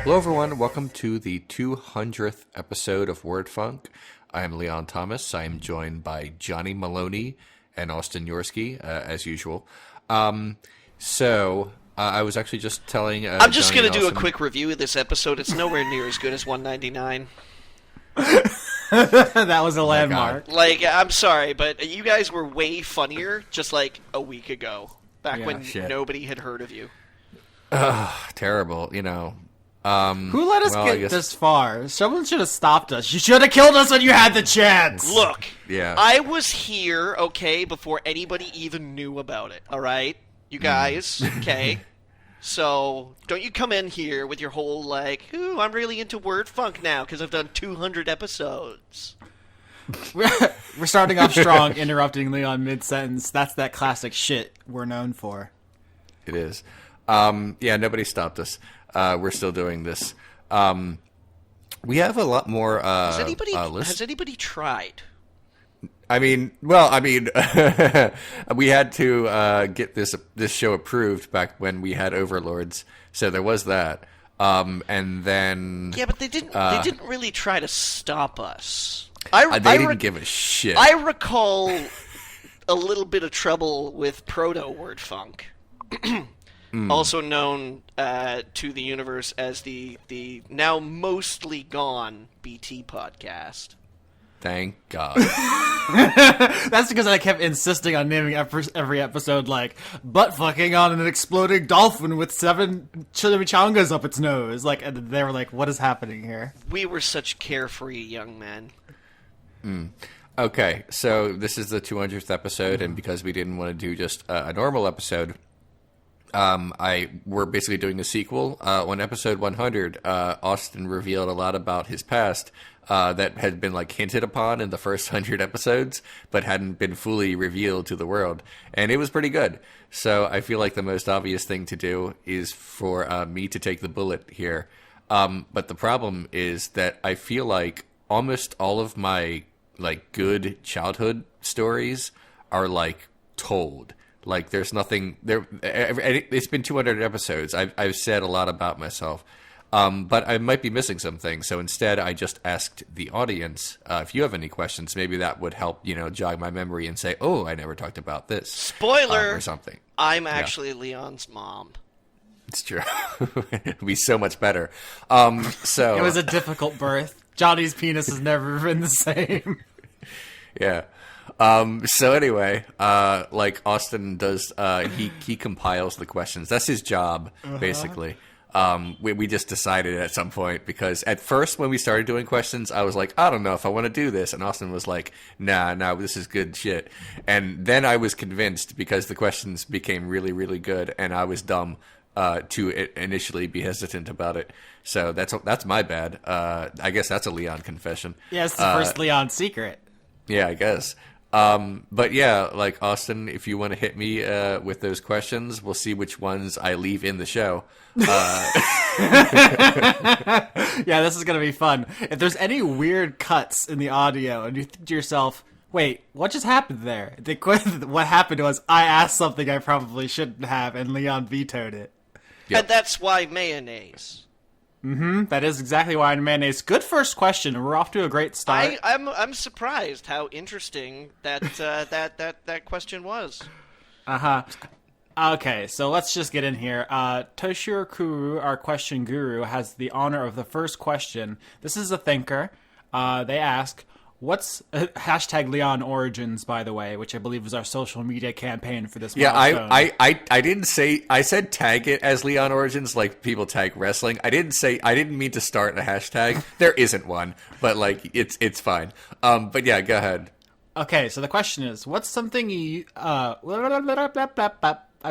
Hello, everyone. Welcome to the 200th episode of Word Funk. I am Leon Thomas. I am joined by Johnny Maloney and Austin Yorsky, as usual. I was actually just telling... I'm just going to do a quick review of this episode. It's nowhere near as good as 199. That was a landmark. Like, I'm sorry, but you guys were way funnier just like a week ago, back when nobody had heard of you. Terrible, you know. Who let us get this far? Someone should have stopped us. You should have killed us when you had the chance. Look, yeah. I was here, okay, before anybody even knew about it, all right? You guys, okay? So, don't you come in here with your whole, like, ooh, I'm really into word funk now because I've done 200 episodes. We're starting off strong, interrupting Leon mid-sentence. That's that classic shit we're known for. It is. Nobody stopped us. We're still doing this. We have a lot more Has lists. anybody tried? we had to get this show approved back when we had Overlords, so there was that. And then but they didn't really try to stop us. They didn't give a shit. I recall a little bit of trouble with Proto Word Funk. Also known to the universe as the now mostly gone BT podcast. Thank God. That's because I kept insisting on naming every episode like butt fucking on an exploding dolphin with 7 chimichangas up its nose. Like, and they were like, "What is happening here?" We were such carefree young men. Okay, so this is the 200th episode, and because we didn't want to do just a normal episode. We're basically doing a sequel. On episode 100, Austin revealed a lot about his past that had been like hinted upon in the first 100 episodes, but hadn't been fully revealed to the world, and it was pretty good. So I feel like the most obvious thing to do is for me to take the bullet here. But the problem is that I feel like almost all of my like good childhood stories are like told. Like, there's nothing there. It's been 200 episodes. I've said a lot about myself, but I might be missing some things. So instead, I just asked the audience if you have any questions. Maybe that would help, jog my memory and say, "Oh, I never talked about this." Spoiler or something. I'm actually Leon's mom. It's true. It'd be so much better. So it was a difficult birth. Johnny's penis has never been the same. Yeah. So anyway, like Austin does, he compiles the questions. That's his job, basically. We just decided at some point, because at first when we started doing questions, I was like, I don't know if I want to do this. And Austin was like, nah, this is good shit. And then I was convinced because the questions became really, really good and I was dumb, to initially be hesitant about it. So that's my bad. I guess that's a Leon confession. Yeah, it's the first Leon secret. Yeah, I guess. But yeah, like Austin, if you want to hit me with those questions, we'll see which ones I leave in the show. Yeah, this is going to be fun. If there's any weird cuts in the audio and you think to yourself, wait, what just happened there? What happened was I asked something I probably shouldn't have and Leon vetoed it. Yep. And that's why mayonnaise. That is exactly why mayonnaise. Good first question. We're off to a great start. I'm surprised how interesting that that question was. Okay, so let's just get in here. Toshiro Kuru, our question guru, has the honor of the first question. This is a thinker. They ask, what's hashtag Leon Origins, by the way, which I believe is our social media campaign for this milestone. I didn't say, I said tag it as Leon Origins like people tag wrestling. I didn't mean to start a hashtag. There isn't one, but like it's fine. But yeah, go ahead. Okay, so the question is, what's something you I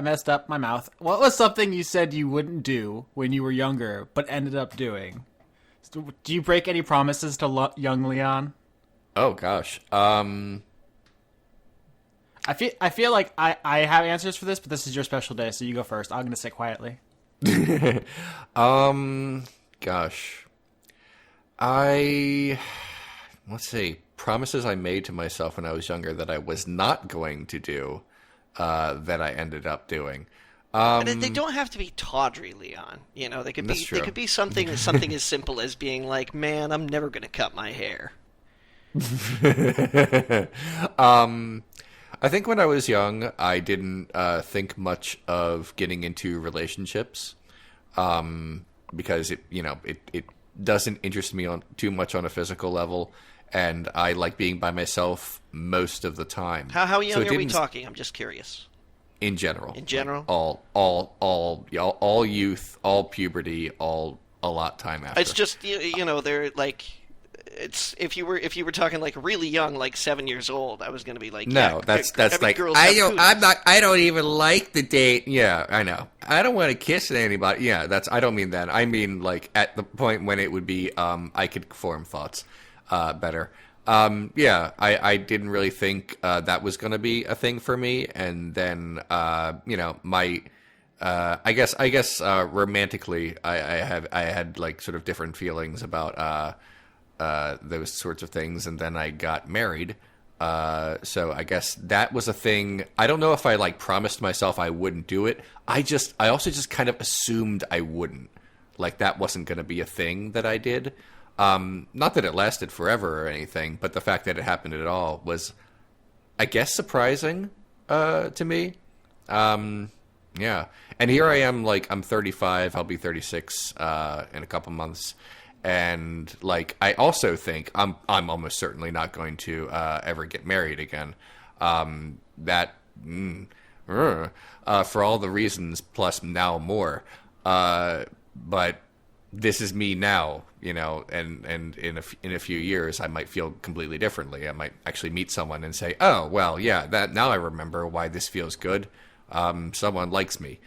messed up my mouth. What was something you said you wouldn't do when you were younger but ended up doing? Do you break any promises to young Leon? Oh gosh. I feel like I have answers for this, but this is your special day, so you go first. I'm gonna sit quietly. Gosh. Let's see. Promises I made to myself when I was younger that I was not going to do, that I ended up doing. And they don't have to be tawdry, Leon. You know, they could That's be true. they could be something as simple as being like, man, I'm never gonna cut my hair. I think when I was young, I didn't think much of getting into relationships because it doesn't interest me on too much on a physical level, and I like being by myself most of the time. How So young it are we didn't- talking? I'm just curious. In general. In general? All youth, all puberty, all a lot time after. It's just they're like, it's if you were talking like really young, like 7 years old, I was gonna be like, No, yeah, that's every like girl's I got don't. I'm cooties. not. I don't even like the date. Yeah, I know. I don't want to kiss anybody. Yeah, that's. I don't mean that. I mean like at the point when it would be. I could form thoughts better. Yeah, I didn't really think that was going to be a thing for me, and then my. I guess romantically, I had like sort of different feelings about those sorts of things, and then I got married. So I guess that was a thing. I don't know if I like promised myself I wouldn't do it. I also just kind of assumed I wouldn't. Like that wasn't going to be a thing that I did. Not that it lasted forever or anything, but the fact that it happened at all was, I guess, surprising to me. Yeah. And here I am, like, I'm 35, I'll be 36 in a couple months. And, like, I also think I'm almost certainly not going to ever get married again. For all the reasons, plus now more. But this is me now, and in a few years, I might feel completely differently. I might actually meet someone and say, oh, well, yeah, that now I remember why this feels good. Someone likes me.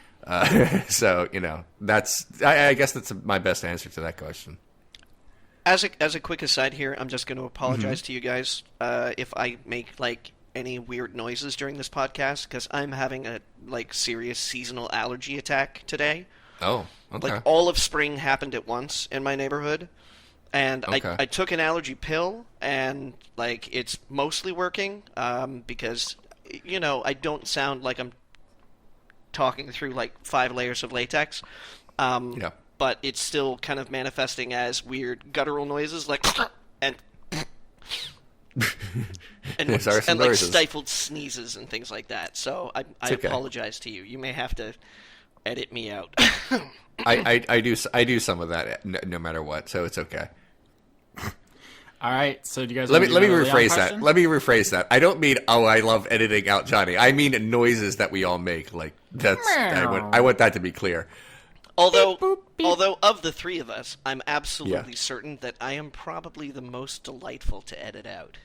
So, I guess that's my best answer to that question. As a quick aside here, I'm just going to apologize Mm-hmm. to you guys if I make like any weird noises during this podcast, because I'm having a like serious seasonal allergy attack today. Oh, okay. Like all of spring happened at once in my neighborhood, and Okay. I took an allergy pill, and like it's mostly working because I don't sound like I'm talking through like 5 layers of latex. Yeah. But it's still kind of manifesting as weird guttural noises, like and Those are some and like noises. stifled sneezes and things like that. So I okay. apologize to you. You may have to edit me out. I do some of that no matter what, so it's okay. All right, so do you guys Let me wanna do another Leon rephrase that. question? Let me rephrase that. I don't mean I love editing out Johnny. I mean noises that we all make. Like that's I want that to be clear. Although, Beep, boop, beep. although of the three of us, I'm absolutely Yeah. certain that I am probably the most delightful to edit out.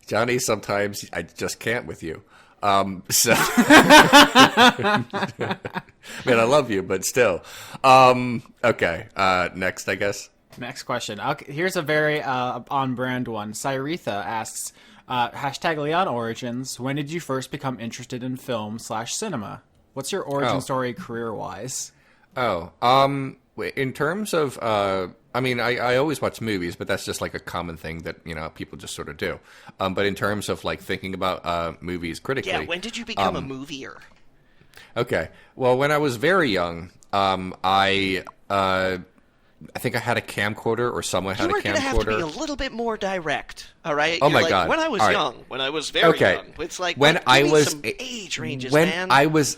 Johnny, sometimes I just can't with you. So man, I love you, but still. Okay. Next, I guess. Next question. Okay, here's a very on-brand one. Cyretha asks, #Leon Origins, when did you first become interested in film/cinema? What's your origin story career-wise? In terms of, I always watch movies, but that's just like a common thing that, people just sort of do. But in terms of like thinking about movies critically. Yeah, when did you become a movieer? Okay. Well, when I was very young, I think I had a camcorder, or someone You had a were going to have to be a camcorder. little bit more direct, all right? Oh You're my like, God. when I was All right. young, when I was very Okay. young. It's like, When give I me was some age ranges, when man. I was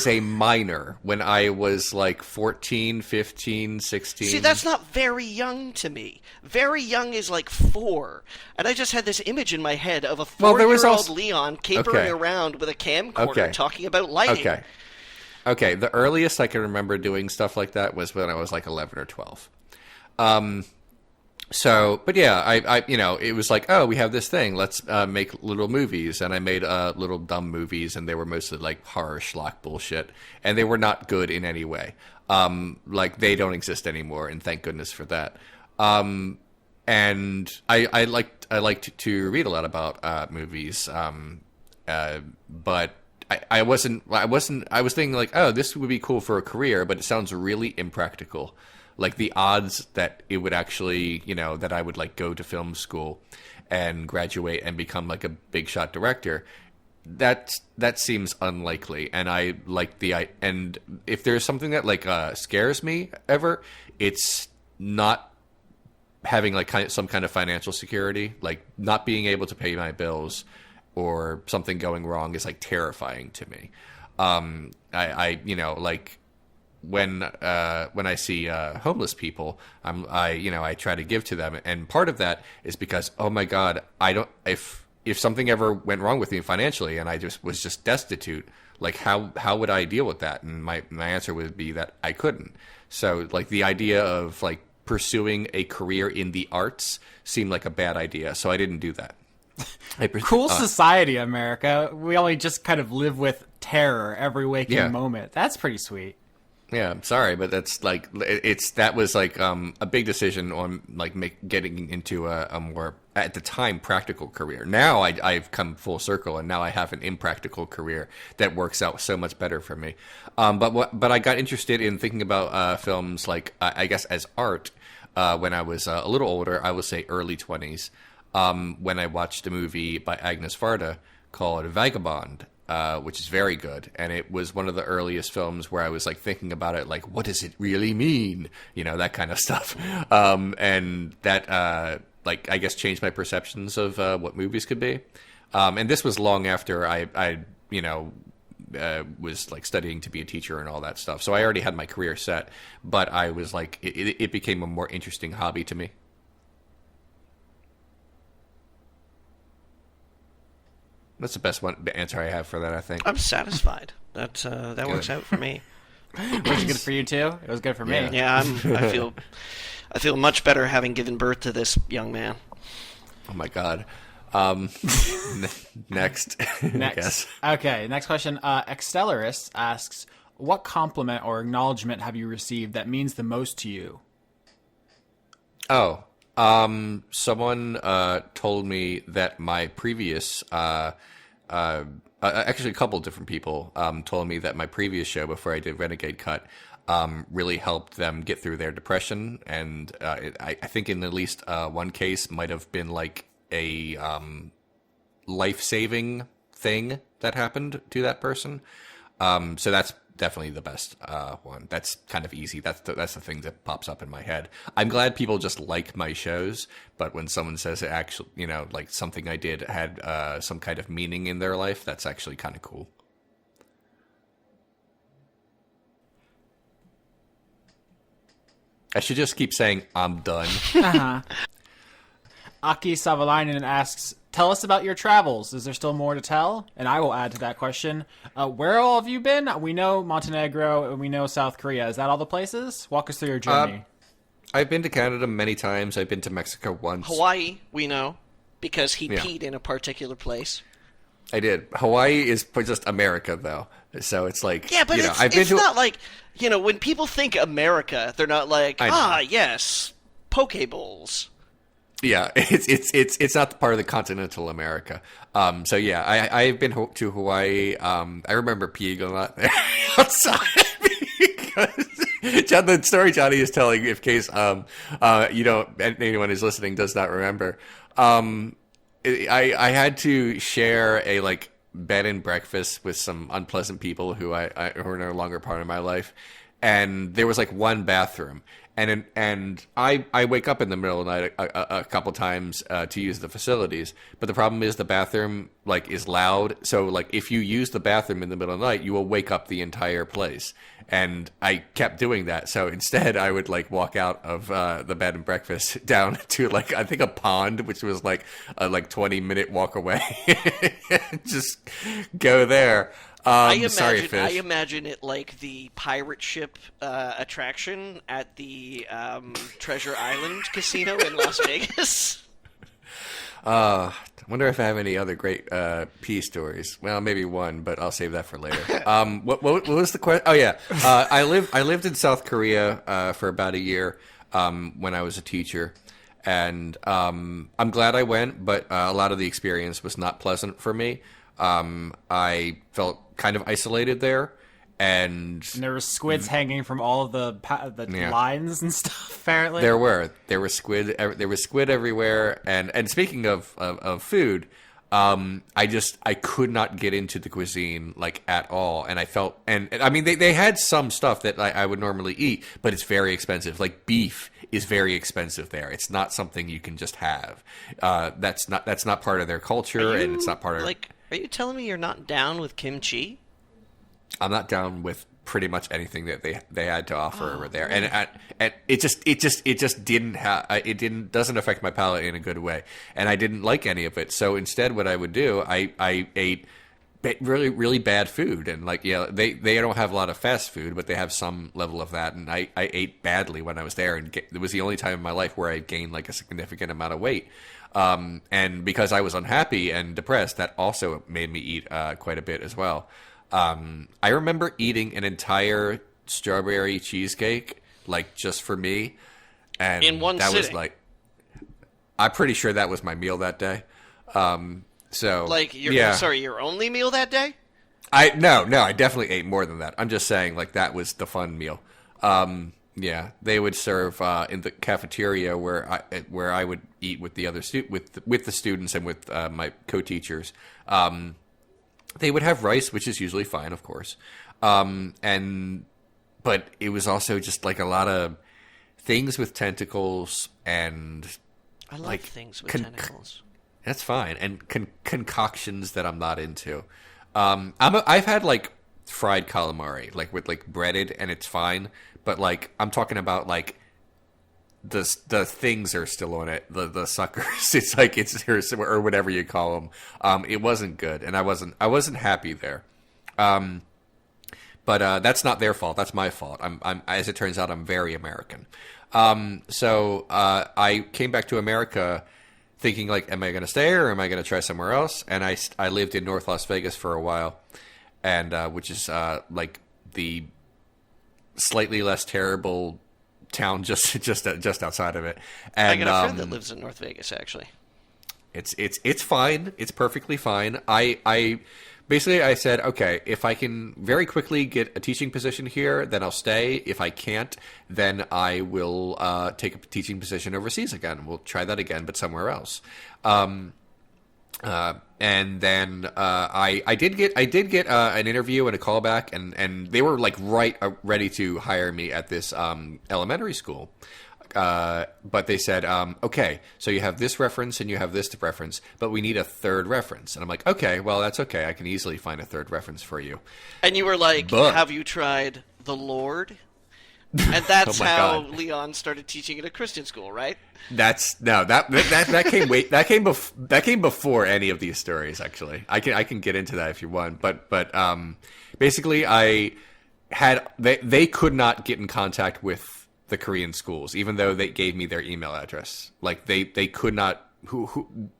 a minor, when I was like 14, 15, 16. See, that's not very young to me. Very young is like 4. And I just had this image in my head of a 4-year-old Well, there was also- Leon capering Okay. around with a camcorder Okay. talking about lighting. Okay. The earliest I can remember doing stuff like that was when I was like 11 or 12. So, but yeah, I it was like, oh, we have this thing. Let's make little movies, and I made little dumb movies, and they were mostly like horror schlock bullshit, and they were not good in any way. Like they don't exist anymore, and thank goodness for that. And I liked to read a lot about movies, but I was thinking like, oh, this would be cool for a career, but it sounds really impractical. Like the odds that it would actually, that I would like go to film school and graduate and become like a big shot director that seems unlikely, and I like and if there's something that like scares me ever, it's not having like some kind of financial security, like not being able to pay my bills or something going wrong is like terrifying to me. I you know, like when I see homeless people, I try to give to them, and part of that is because, oh my God, if something ever went wrong with me financially and I was just destitute, like how would I deal with that? And my answer would be that I couldn't. So like the idea of like pursuing a career in the arts seemed like a bad idea, so I didn't do that. Cool society, America. We only just kind of live with terror every waking moment. That's pretty sweet. Yeah, I'm sorry, but that's like that was like a big decision on like getting into a more, at the time, practical career. Now I've come full circle, and now I have an impractical career that works out so much better for me. But I got interested in thinking about films like I guess as art when I was a little older. I would say early 20s. When I watched a movie by Agnes Varda called Vagabond. Which is very good, and it was one of the earliest films where I was like thinking about it, like, what does it really mean, that kind of stuff, and that like I guess changed my perceptions of what movies could be, and this was long after I was like studying to be a teacher and all that stuff, so I already had my career set, but I was like it became a more interesting hobby to me. That's the best answer I have for that, I think. I'm satisfied. That works out for me. Was it good for you too? It was good for me. Yeah, I feel much better having given birth to this young man. Oh my God. Next. I guess. Okay, next question. Extellaris asks, what compliment or acknowledgement have you received that means the most to you? Oh. Someone told me that my previous actually a couple different people told me that my previous show before I did Renegade Cut really helped them get through their depression, and I think in at least one case might have been like a life-saving thing that happened to that person. So that's definitely the best one. That's kind of easy. That's the thing that pops up in my head. I'm glad people just like my shows, but when someone says it actually, like something I did had some kind of meaning in their life, that's actually kind of cool. I should just keep saying I'm done. Uh-huh. Aki Savalainen asks, tell us about your travels. Is there still more to tell? And I will add to that question, where all have you been? We know Montenegro and we know South Korea. Is that all the places? Walk us through your journey. I've been to Canada many times. I've been to Mexico once. Hawaii, we know, because he peed in a particular place. I did. Hawaii is just America, though. So it's like, yeah, but it's not like, when people think America, they're not like, yes, poke bowls. Yeah, it's not the part of the continental America. So yeah, I've been to Hawaii. I remember peeing a lot there outside because the story Johnny is telling, in case anyone who's listening does not remember. I had to share a like bed and breakfast with some unpleasant people who who are no longer part of my life, and there was like one bathroom. And I wake up in the middle of the night a couple times to use the facilities, but the problem is the bathroom like is loud. So like if you use the bathroom in the middle of the night, you will wake up the entire place. And I kept doing that. So instead, I would like walk out of the bed and breakfast down to like I think a pond, which was like a 20-minute walk away. Just go there. Sorry, Fish. I imagine it like the pirate ship attraction at the Treasure Island Casino in Las Vegas. I wonder if I have any other great pee stories. Well, maybe one, but I'll save that for later. What was the question? Oh yeah, I lived in South Korea for about a year when I was a teacher, and I'm glad I went, but a lot of the experience was not pleasant for me. I felt kind of isolated there, and there were squids hanging from all of the lines and stuff. Apparently, there were squid everywhere. And speaking of food, I could not get into the cuisine like at all, and I felt, and I mean they had some stuff that I would normally eat, but it's very expensive. Like beef is very expensive there. It's not something you can just have. That's not part of their culture, and it's not part of like. Are you telling me you're not down with kimchi? I'm not down with pretty much anything that they had to offer over there, and it just doesn't affect my palate in a good way, and I didn't like any of it. So instead, what I would do, I ate really really bad food, and like they don't have a lot of fast food, but they have some level of that, and I ate badly when I was there, and it was the only time in my life where I gained like a significant amount of weight. And because I was unhappy and depressed, that also made me eat quite a bit as well. I remember eating an entire strawberry cheesecake, like just for me, and in one that sitting. was like, I'm pretty sure that was my meal that day. So Like your only meal that day? No, I definitely ate more than that. I'm just saying, like that was the fun meal. Yeah, they would serve in the cafeteria where I would eat with the other with the students and with my co-teachers. They would have rice, which is usually fine, of course. But it was also just like a lot of things with tentacles and I love like things with tentacles. That's fine, and concoctions that I'm not into. I've had like fried calamari, like with like breaded, and it's fine. But like I'm talking about like the things are still on it, the suckers. It's like or whatever you call them. It wasn't good, and I wasn't happy there. But that's not their fault. That's my fault. I'm as it turns out, I'm very American. So I came back to America thinking like, am I going to stay or am I going to try somewhere else? And I lived in North Las Vegas for a while, and which is like the slightly less terrible town just outside of it. And I got a friend that lives in North Vegas, actually. It's fine. It's perfectly fine. I basically I said, okay, if I can very quickly get a teaching position here, then I'll stay. If I can't, then I will take a teaching position overseas again. We'll try that again, but somewhere else. And then I did get an interview and a callback, and they were like ready to hire me at this elementary school. But they said, okay, so you have this reference and you have this reference, but we need a third reference. And I'm like, okay, well, that's okay. I can easily find a third reference for you. And you were like, have you tried the Lord? And that's how God. Leon started teaching at a Christian school, right? That came before any of these stories. Actually, I can get into that if you want. But basically, they could not get in contact with the Korean schools, even though they gave me their email address. Like they could not.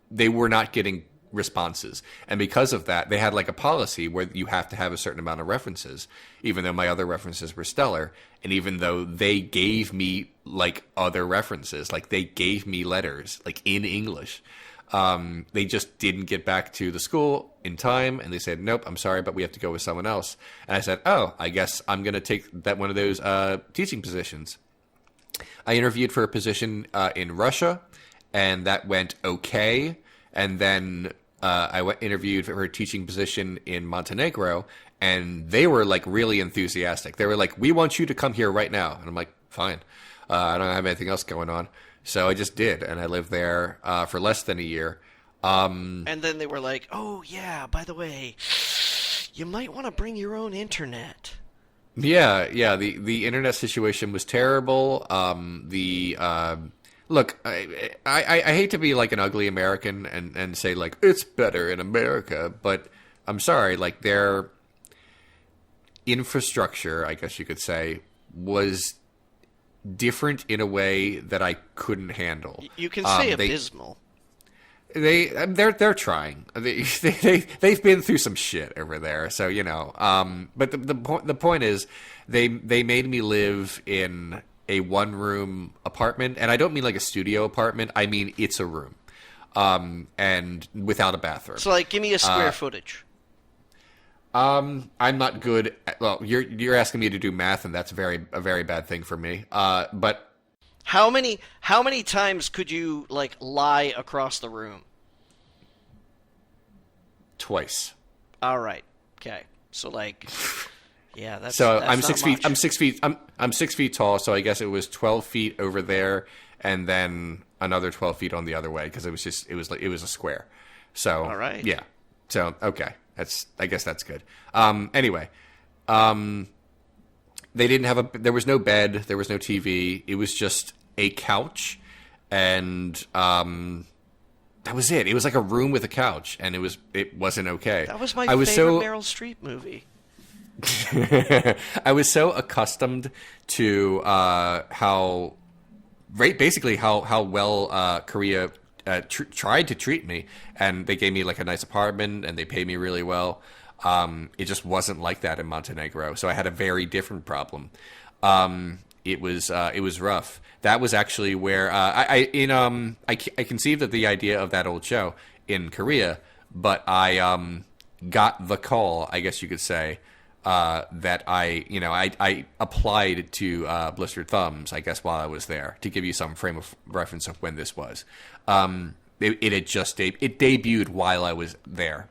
They were not getting responses, and because of that, they had like a policy where you have to have a certain amount of references, even though my other references were stellar, and even though they gave me like other references, like they gave me letters like in English, they just didn't get back to the school in time, and they said, nope, I'm sorry, but we have to go with someone else. And I said, oh, I guess I'm going to take that one of those teaching positions. I interviewed for a position in Russia, and that went okay. And then interviewed for a teaching position in Montenegro, and they were like really enthusiastic. They were like, we want you to come here right now. And I'm like, fine. I don't have anything else going on. So I just did, and I lived there for less than a year. And then they were like, oh, yeah, by the way, you might want to bring your own internet. Yeah. The internet situation was terrible. Look, I hate to be like an ugly American and say like it's better in America, but I'm sorry, like their infrastructure, I guess you could say, was different in a way that I couldn't handle. You can say abysmal. They're trying. They've been through some shit over there, so you know. But the point is, they made me live in a one-room apartment, and I don't mean like a studio apartment. I mean it's a room, and without a bathroom. So, like, give me a square footage. I'm not good. Well, you're asking me to do math, and that's a very bad thing for me. But how many times could you like lie across the room? twice. All right. Okay. So like, yeah, that's So that's I'm not 6 feet. much. I'm 6 feet. I'm 6 feet tall. So I guess it was 12 feet over there, and then another 12 feet on the other way because it was a square. So All right. yeah. So okay, I guess that's good. Anyway, they didn't have there was no bed, there was no TV. It was just a couch, and that was it. It was like a room with a couch, and it wasn't okay. That was my I was favorite so Meryl Streep movie. I was so accustomed to basically how well Korea tried to treat me, and they gave me like a nice apartment, and they paid me really well. It just wasn't like that in Montenegro, so I had a very different problem. It was rough. That was actually where I conceived of the idea of that old show in Korea, but I got the call, I guess you could say, that I applied to Blistered Thumbs, I guess, while I was there, to give you some frame of reference of when this was. It had just it debuted while I was there.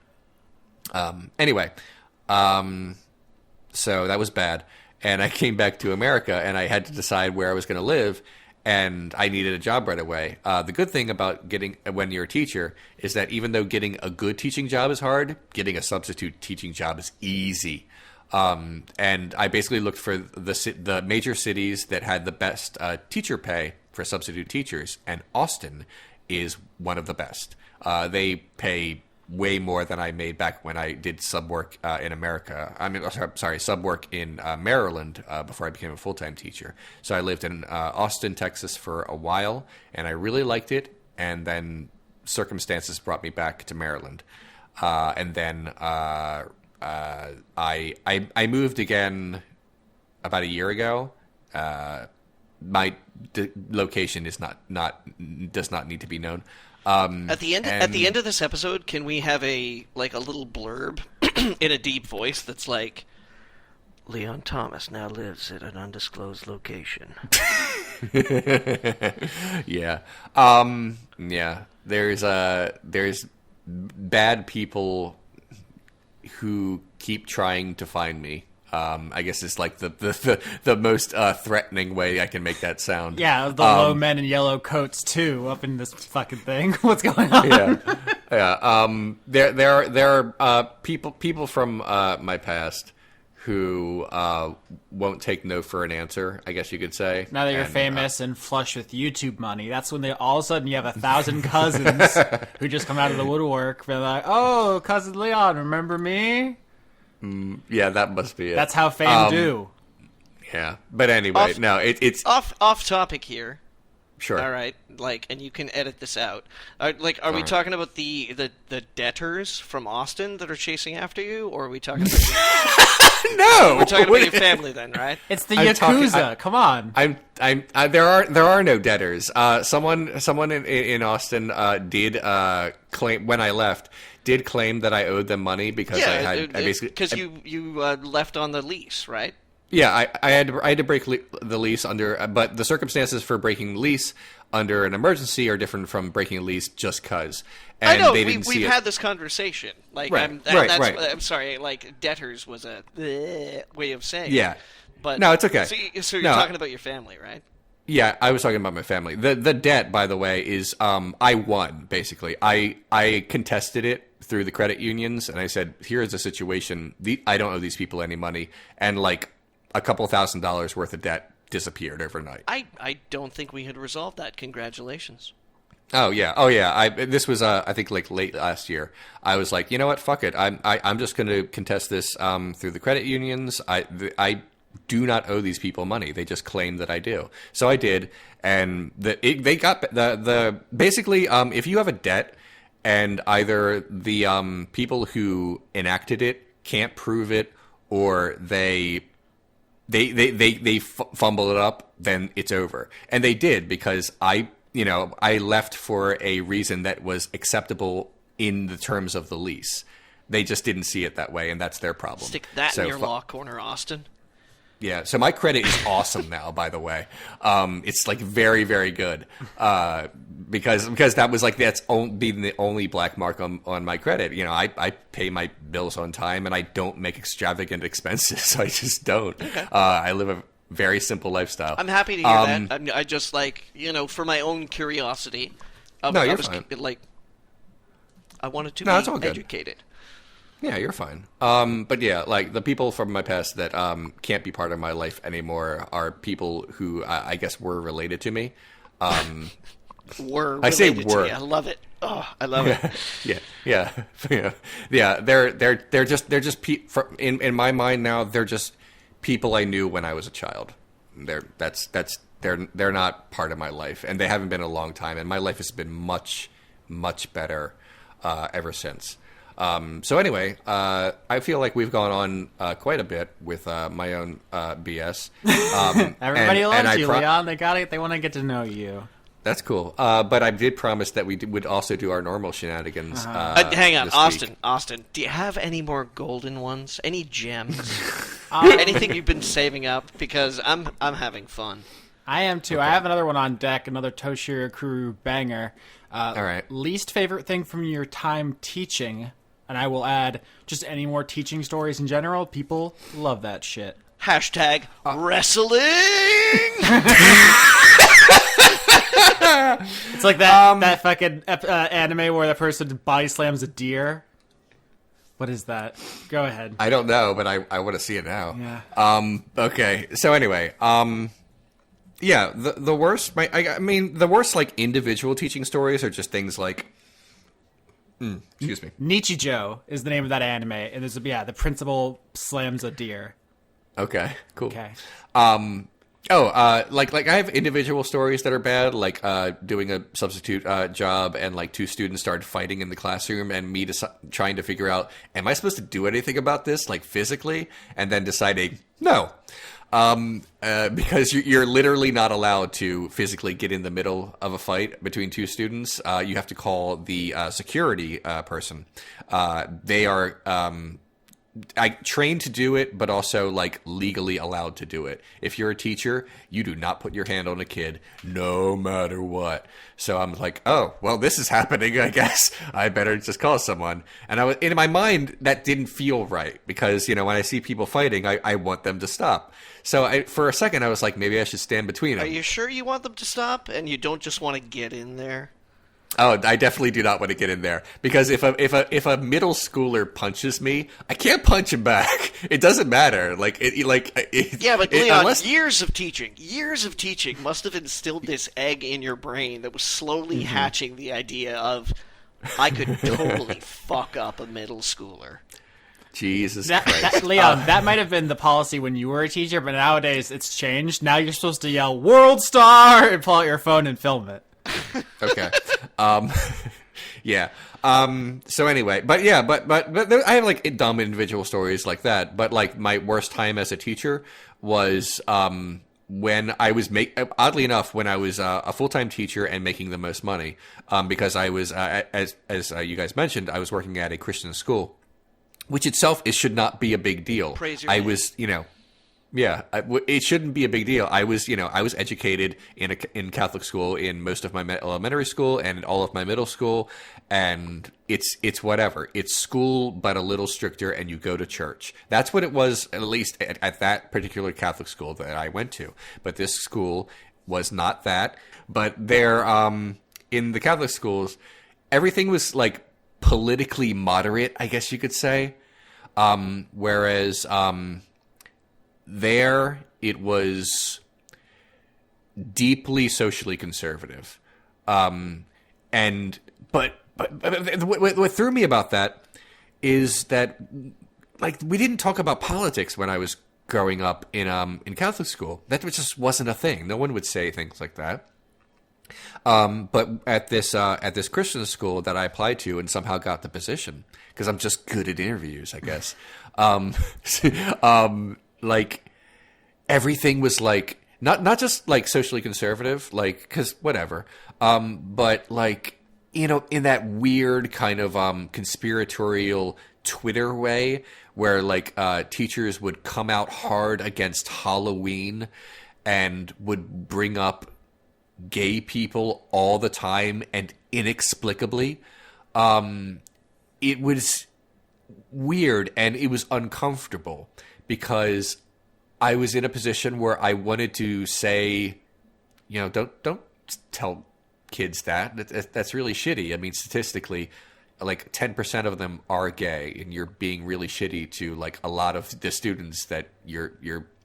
Anyway, so that was bad. And I came back to America, and I had to decide where I was going to live, and I needed a job right away. The good thing about when you're a teacher is that even though getting a good teaching job is hard, getting a substitute teaching job is easy. And I basically looked for the major cities that had the best teacher pay for substitute teachers, and Austin is one of the best. They pay way more than I made back when I did sub work in America. Sub work in Maryland before I became a full-time teacher. So I lived in Austin, Texas for a while, and I really liked it. And then circumstances brought me back to Maryland. And then I moved again about a year ago. My location is does not need to be known. At the end of this episode, can we have a little blurb in a deep voice that's like, Leon Thomas now lives at an undisclosed location. Yeah. Yeah. There's bad people who keep trying to find me. I guess it's like the most threatening way I can make that sound. Yeah, the low men in yellow coats too, up in this fucking thing. What's going on? Yeah. There are people from my past who won't take no for an answer, I guess you could say. Now that you're famous and flush with YouTube money, that's when all of a sudden you have 1,000 cousins who just come out of the woodwork. They're like, "Oh, cousin Leon, remember me?" Yeah, that must be it. That's how fame do. Yeah, but anyway, it's off topic here. Sure. All right, and you can edit this out. Are we talking about the debtors from Austin that are chasing after you, or are we talking about No, we're talking about your family then, right? It's the Yakuza. Come on. There are no debtors. Someone in Austin did claim when I left. Did claim that I owed them money because I basically because you left on the lease, right? Yeah, I had to break the lease under, but the circumstances for breaking the lease under an emergency are different from breaking a lease just cause. And I know we've had this conversation. Right. I'm sorry. Debtors was a way of saying. Yeah, it. But no, it's okay. So you're talking about your family, right? Yeah, I was talking about my family. The debt, by the way, is I won basically. I contested it through the credit unions, and I said, "Here is a situation. I don't owe these people any money," and a couple $1,000s worth of debt disappeared overnight. I don't think we had resolved that. Congratulations. Oh yeah. This was I think late last year. I was like, you know what? Fuck it. I'm just going to contest this through the credit unions. I do not owe these people money. They just claim that I do. So I did, and they got the basically if you have a debt and either the people who enacted it can't prove it or they fumble it up, then it's over. And they did because I left for a reason that was acceptable in the terms of the lease. They just didn't see it that way, and that's their problem. Stick that in your law corner, Austin. Yeah, so my credit is awesome now, by the way. It's like very, very good. Because that was like, being the only black mark on my credit. You know, I pay my bills on time and I don't make extravagant expenses. So I just don't. Okay. I live a very simple lifestyle. I'm happy to hear that. I just like, for my own curiosity. No, you're fine. Like, I wanted to it's be all good. educated. Yeah, you're fine. But yeah, like the people from my past that can't be part of my life anymore are people who I guess were related to me. Were I say related to were. me. I love it. Oh, I love it. yeah. They're just in my mind now. They're just people I knew when I was a child. They're not part of my life, and they haven't been in a long time. And my life has been much better ever since. So anyway, I feel like we've gone on quite a bit with my own BS. Everybody loves you, Leon. They want to get to know you. That's cool. But I did promise that we would also do our normal shenanigans. Hang on, this Austin. week. Austin, do you have any more golden ones? Any gems? Anything you've been saving up? Because I'm having fun. I am too. Okay. I have another one on deck. Another Toshiro Kuru banger. All right. Least favorite thing from your time teaching. And I will add just any more teaching stories in general. People love that shit. Hashtag wrestling. It's like that fucking anime where the person body slams a deer. What is that? Go ahead. I don't know, but I want to see it now. Yeah. Okay. So anyway, yeah, the worst. I mean, the worst like individual teaching stories are just things like. Excuse me. Nichijou is the name of that anime, and there's the principal slams a deer. Okay, cool. Okay. Like I have individual stories that are bad, like doing a substitute job, and like two students started fighting in the classroom, and me trying to figure out, am I supposed to do anything about this, like physically, and then deciding no. Because you're literally not allowed to physically get in the middle of a fight between two students. You have to call the security person. They are trained to do it, but also like legally allowed to do it. If you're a teacher, you do not put your hand on a kid, no matter what. So I'm like, oh, well, this is happening. I guess I better just call someone. And I was in my mind that didn't feel right because when I see people fighting, I want them to stop. So for a second, I was like, maybe I should stand between them. Are you sure you want them to stop and you don't just want to get in there? Oh, I definitely do not want to get in there because if a middle schooler punches me, I can't punch him back. It doesn't matter. Yeah, but Leon, years of teaching must have instilled this egg in your brain that was slowly hatching the idea of I could totally fuck up a middle schooler. Jesus Christ. Leon, that might have been the policy when you were a teacher, but nowadays it's changed. Now you're supposed to yell "World Star" and pull out your phone and film it. Okay. Yeah. So anyway, but I have like dumb individual stories like that. But like my worst time as a teacher was when I was oddly enough when I was a full-time teacher and making the most money because I was as you guys mentioned, I was working at a Christian school, which itself should not be a big deal. Praise your name. Was Yeah, it shouldn't be a big deal. I was educated in Catholic school in most of my elementary school and in all of my middle school, and it's whatever. It's school, but a little stricter, and you go to church. That's what it was, at least at that particular Catholic school that I went to. But this school was not that. But there, in the Catholic schools, everything was like politically moderate, I guess you could say. Whereas there, it was deeply socially conservative, but what threw me about that is that like we didn't talk about politics when I was growing up in Catholic school. That just wasn't a thing. No one would say things like that. But at this Christian school that I applied to and somehow got the position because I'm just good at interviews, I guess. Like everything was like not just like socially conservative, like because whatever, but like in that weird kind of conspiratorial Twitter way where like teachers would come out hard against Halloween and would bring up gay people all the time and inexplicably. It was weird and it was uncomfortable because I was in a position where I wanted to say, you know, don't tell kids that. That's really shitty. I mean, statistically, like 10% of them are gay, and you're being really shitty to like a lot of the students that you're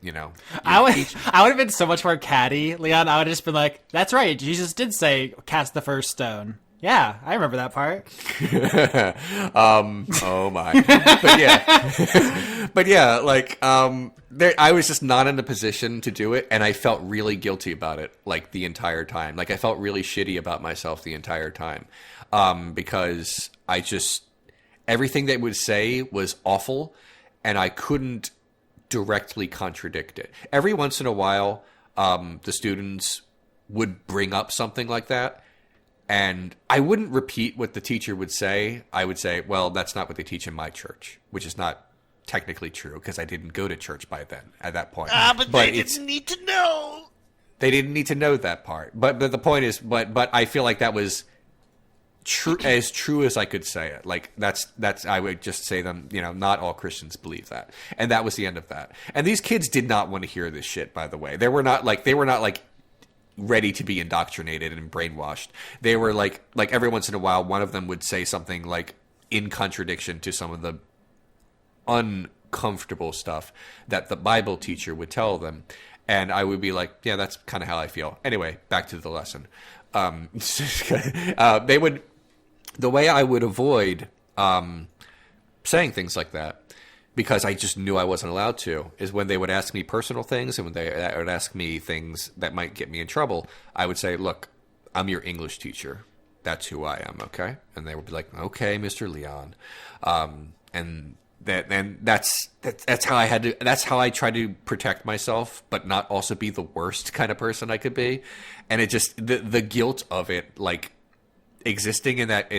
you know. I would have been so much more catty, Leon. I would have just been like, "That's right. Jesus did say cast the first stone." Yeah, I remember that part. Oh my. But yeah, like, I was just not in a position to do it, and I felt really guilty about it, like, the entire time. Like, I felt really shitty about myself the entire time, because everything they would say was awful, and I couldn't directly contradict it. Every once in a while, the students would bring up something like that, and I wouldn't repeat what the teacher would say. I would say, well, that's not what they teach in my church, which is not technically true because I didn't go to church by then at that point. But they didn't need to know. They didn't need to know that part. But the point is, but I feel like that was true as I could say it. Like that's I would just say them, you know, not all Christians believe that. And that was the end of that. And these kids did not want to hear this shit, by the way. They were not like ready to be indoctrinated and brainwashed. They were like every once in a while, one of them would say something like in contradiction to some of the uncomfortable stuff that the Bible teacher would tell them. And I would be like, yeah, that's kind of how I feel. Anyway, back to the lesson. The way I would avoid saying things like that, because I just knew I wasn't allowed to, is when they would ask me personal things and when they would ask me things that might get me in trouble, I would say, look, I'm your English teacher. That's who I am, okay? And they would be like, okay, Mr. Leon. And that's how I had to, that's how I try to protect myself, but not also be the worst kind of person I could be. And it just, the guilt of it, like existing in that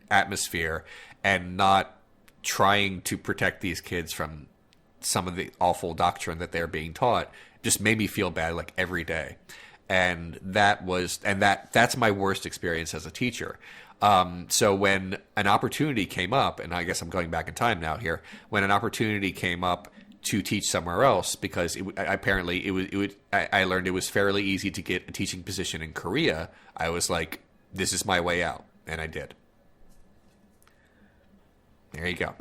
atmosphere and not trying to protect these kids from some of the awful doctrine that they're being taught just made me feel bad like every day. And that's my worst experience as a teacher. So when an opportunity came up, and I guess I'm going back in time now here, when an opportunity came up to teach somewhere else, because I learned it was fairly easy to get a teaching position in Korea, I was like, this is my way out. And I did. There you go.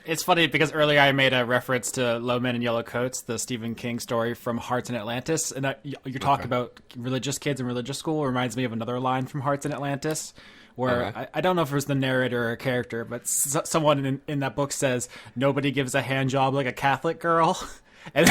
It's funny because earlier I made a reference to Low Men in Yellow Coats, the Stephen King story from Hearts in Atlantis. And your talk about religious kids in religious school reminds me of another line from Hearts in Atlantis, where I don't know if it was the narrator or a character, but someone in that book says, nobody gives a hand job like a Catholic girl. And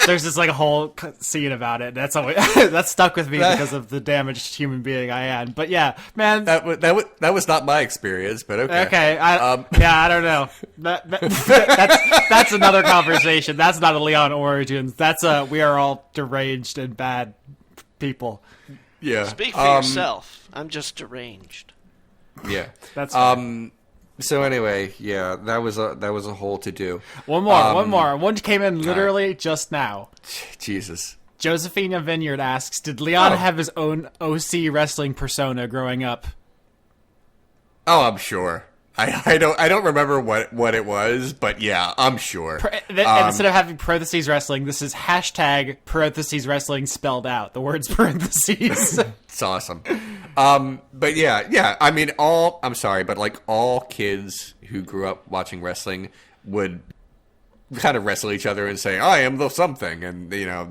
there's just like a whole scene about it. That's always, that stuck with me because of the damaged human being I am. But yeah, man, that was not my experience. But okay. Okay, I don't know. That's another conversation. That's not a Leon Origins. That's we are all deranged and bad people. Yeah. Speak for yourself. I'm just deranged. Yeah. That's So anyway, yeah, that was a whole to do. One more. One came in literally just now. Jesus. Josephina Vineyard asks, did Leon have his own OC wrestling persona growing up? Oh, I'm sure. I don't remember what it was, but yeah, I'm sure. Instead of having parentheses wrestling, this is hashtag parentheses wrestling spelled out. The words parentheses. It's awesome. But yeah. I mean, I'm sorry, but like all kids who grew up watching wrestling would kind of wrestle each other and say, I am the something. And, you know,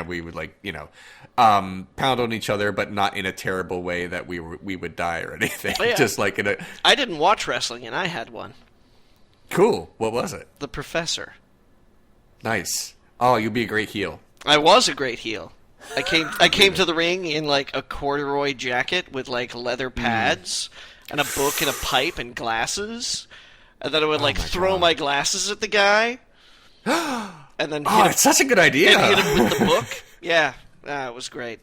we would like, you know, pound on each other, but not in a terrible way that we would die or anything. Oh, yeah. Just like in a... I didn't watch wrestling, and I had one. Cool. What was it? The Professor. Nice. Oh, you'd be a great heel. I was a great heel. I came to the ring in like a corduroy jacket with like leather pads and a book and a pipe and glasses, and then I would like throw my glasses at the guy, and then it's such a good idea. And hit him with the book. Yeah, it was great.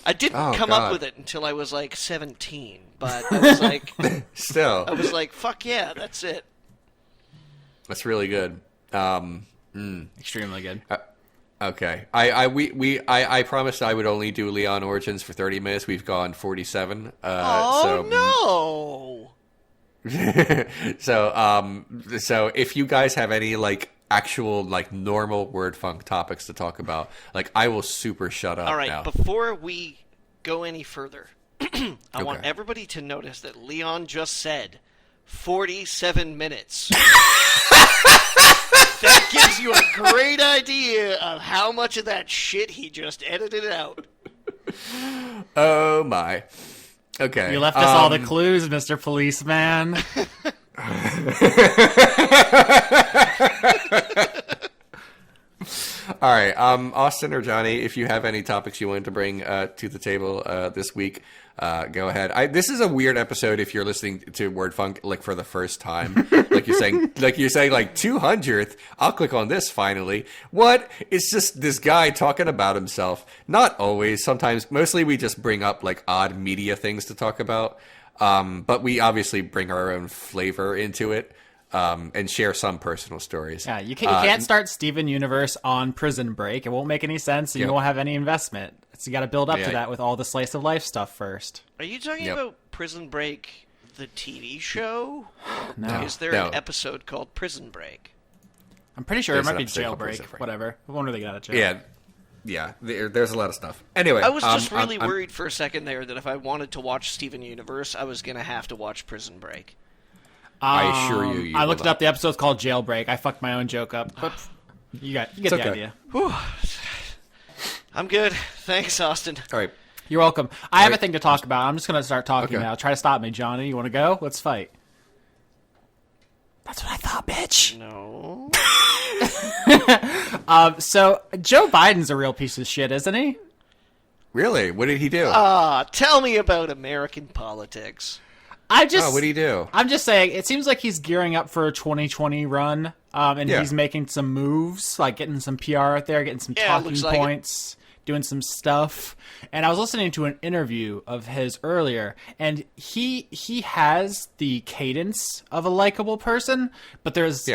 I didn't Oh, come God. up with it until I was like 17, but I was like, Still, fuck yeah, that's it. that's really good. Extremely good. Okay, I promised I would only do Leon Origins for 30 minutes. We've gone 47. Oh no! So if you guys have any like actual like normal word funk topics to talk about, like I will super shut up. All right, now. before we go any further, I want Okay. everybody to notice that Leon just said 47 minutes. That gives you a great idea of how much of that shit he just edited out. Oh my. Okay. You left us all the clues, Mr. Policeman. All right, Austin or Johnny, if you have any topics you wanted to bring to the table this week, go ahead. This is a weird episode if you're listening to Word Funk like for the first time, like you're saying, like 200th. I'll click on this finally. What? It's just this guy talking about himself. Not always. Sometimes, mostly, we just bring up like odd media things to talk about. But we obviously bring our own flavor into it. And share some personal stories. Yeah, you can't start Steven Universe on Prison Break. It won't make any sense, and you won't have any investment. So you got to build up to that with all the slice of life stuff first. Are you talking about Prison Break, the TV show? No. Is there an episode called Prison Break? I'm pretty sure There's it an might be episode called Jailbreak. Prison Break. Whatever. I wonder they got out of jail. Yeah. There's a lot of stuff. Anyway, I was just really worried for a second there that if I wanted to watch Steven Universe, I was going to have to watch Prison Break. I assure you I looked it up. The episode's called Jailbreak. I fucked my own joke up, but you get the okay. idea. Whew. I'm good. Thanks, Austin. All right. You're welcome. I have a thing to talk about. I'm just going to start talking Okay. now. Try to stop me, Johnny. You want to go? Let's fight. That's what I thought, bitch. No. So Joe Biden's a real piece of shit, isn't he? Really? What did he do? Tell me about American politics. I just. what did he do? I'm just saying, it seems like he's gearing up for a 2020 run, and Yeah. he's making some moves, like getting some PR out there, getting some Yeah, talking looks like points, doing some stuff. And I was listening to an interview of his earlier, and he has the cadence of a likable person, but there's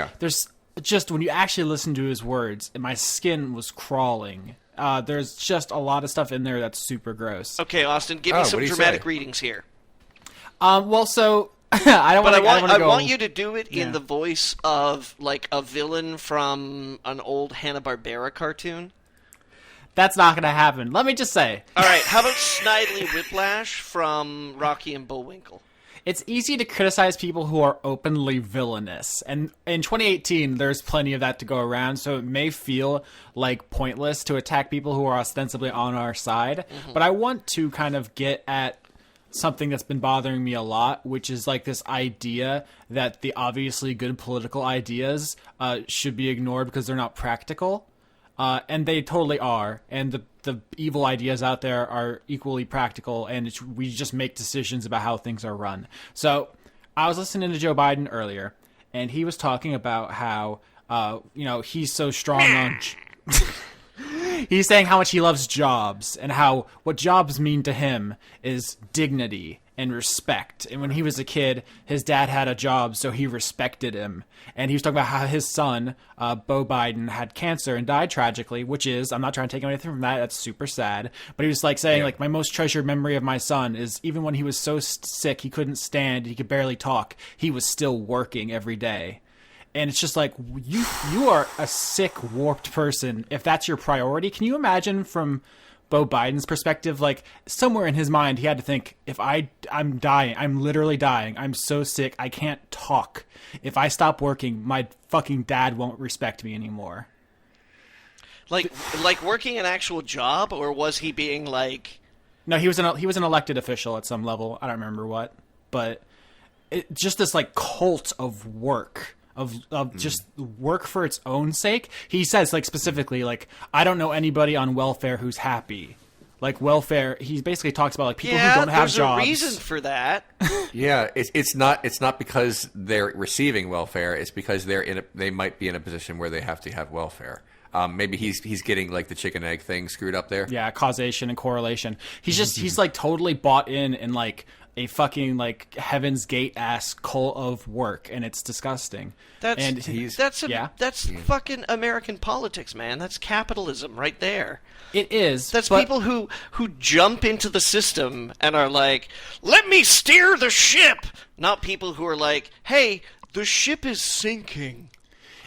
just when you actually listen to his words, my skin was crawling. There's just a lot of stuff in there that's super gross. Okay, Austin, give me some what do you dramatic say? readings here. Well, so I don't want to. I want you to do it in the voice of like a villain from an old Hanna-Barbera cartoon. That's not going to happen. Let me just say. All right, how about Snidely Whiplash from Rocky and Bullwinkle? It's easy to criticize people who are openly villainous. And in 2018, there's plenty of that to go around, so it may feel like pointless to attack people who are ostensibly on our side. But I want to kind of get at something that's been bothering me a lot, which is like this idea that the obviously good political ideas should be ignored because they're not practical. And they totally are. And the evil ideas out there are equally practical, and we just make decisions about how things are run. So I was listening to Joe Biden earlier, and he was talking about how, he's so strong on... He's saying how much he loves jobs and how what jobs mean to him is dignity and respect. And when he was a kid, his dad had a job, so he respected him. And he was talking about how his son, Beau Biden, had cancer and died tragically, which is, I'm not trying to take anything from that, that's super sad. But he was like saying, like, my most treasured memory of my son is even when he was so sick he couldn't stand, he could barely talk, he was still working every day. And it's just like, you are a sick, warped person if that's your priority. Can you imagine from Beau Biden's perspective, like somewhere in his mind he had to think, if I'm dying, I'm literally dying, I'm so sick, I can't talk. If I stop working, my fucking dad won't respect me anymore. Like working an actual job, or was he being like... No, he was an elected official at some level. I don't remember what. But just this like cult of work. Of just work for its own sake. He says, like, specifically, like, I don't know anybody on welfare who's happy. Like, welfare, he basically talks about, like, people who don't have jobs. There's a reason for that. Yeah, it's not because they're receiving welfare. It's because they might be in a position where they have to have welfare. Maybe he's getting like the chicken egg thing screwed up there. Yeah, causation and correlation. He's like totally bought in like a fucking like Heaven's Gate ass cult of work, and it's disgusting. That's fucking American politics, man. That's capitalism right there. It is. That's people who jump into the system and are like, "Let me steer the ship," not people who are like, "Hey, the ship is sinking."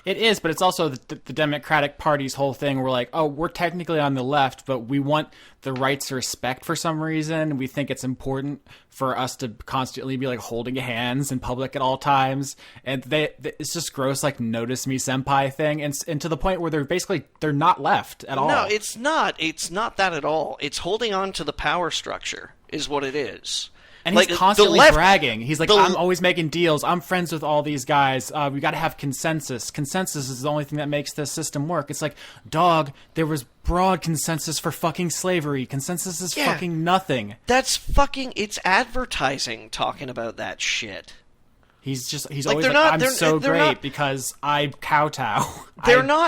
It is, but it's also the Democratic Party's whole thing. We're like, oh, we're technically on the left, but we want the rights to respect for some reason. We think it's important for us to constantly be like holding hands in public at all times. And it's just gross, like notice me senpai thing. And to the point where they're not left at all. No, it's not. It's not that at all. It's holding on to the power structure is what it is. And he's constantly bragging. He's like, I'm always making deals. I'm friends with all these guys. We got to have consensus. Consensus is the only thing that makes this system work. It's like, dog, there was broad consensus for fucking slavery. Consensus is fucking nothing. That's fucking, it's advertising talking about that shit. He's always like, I'm so great because I kowtow.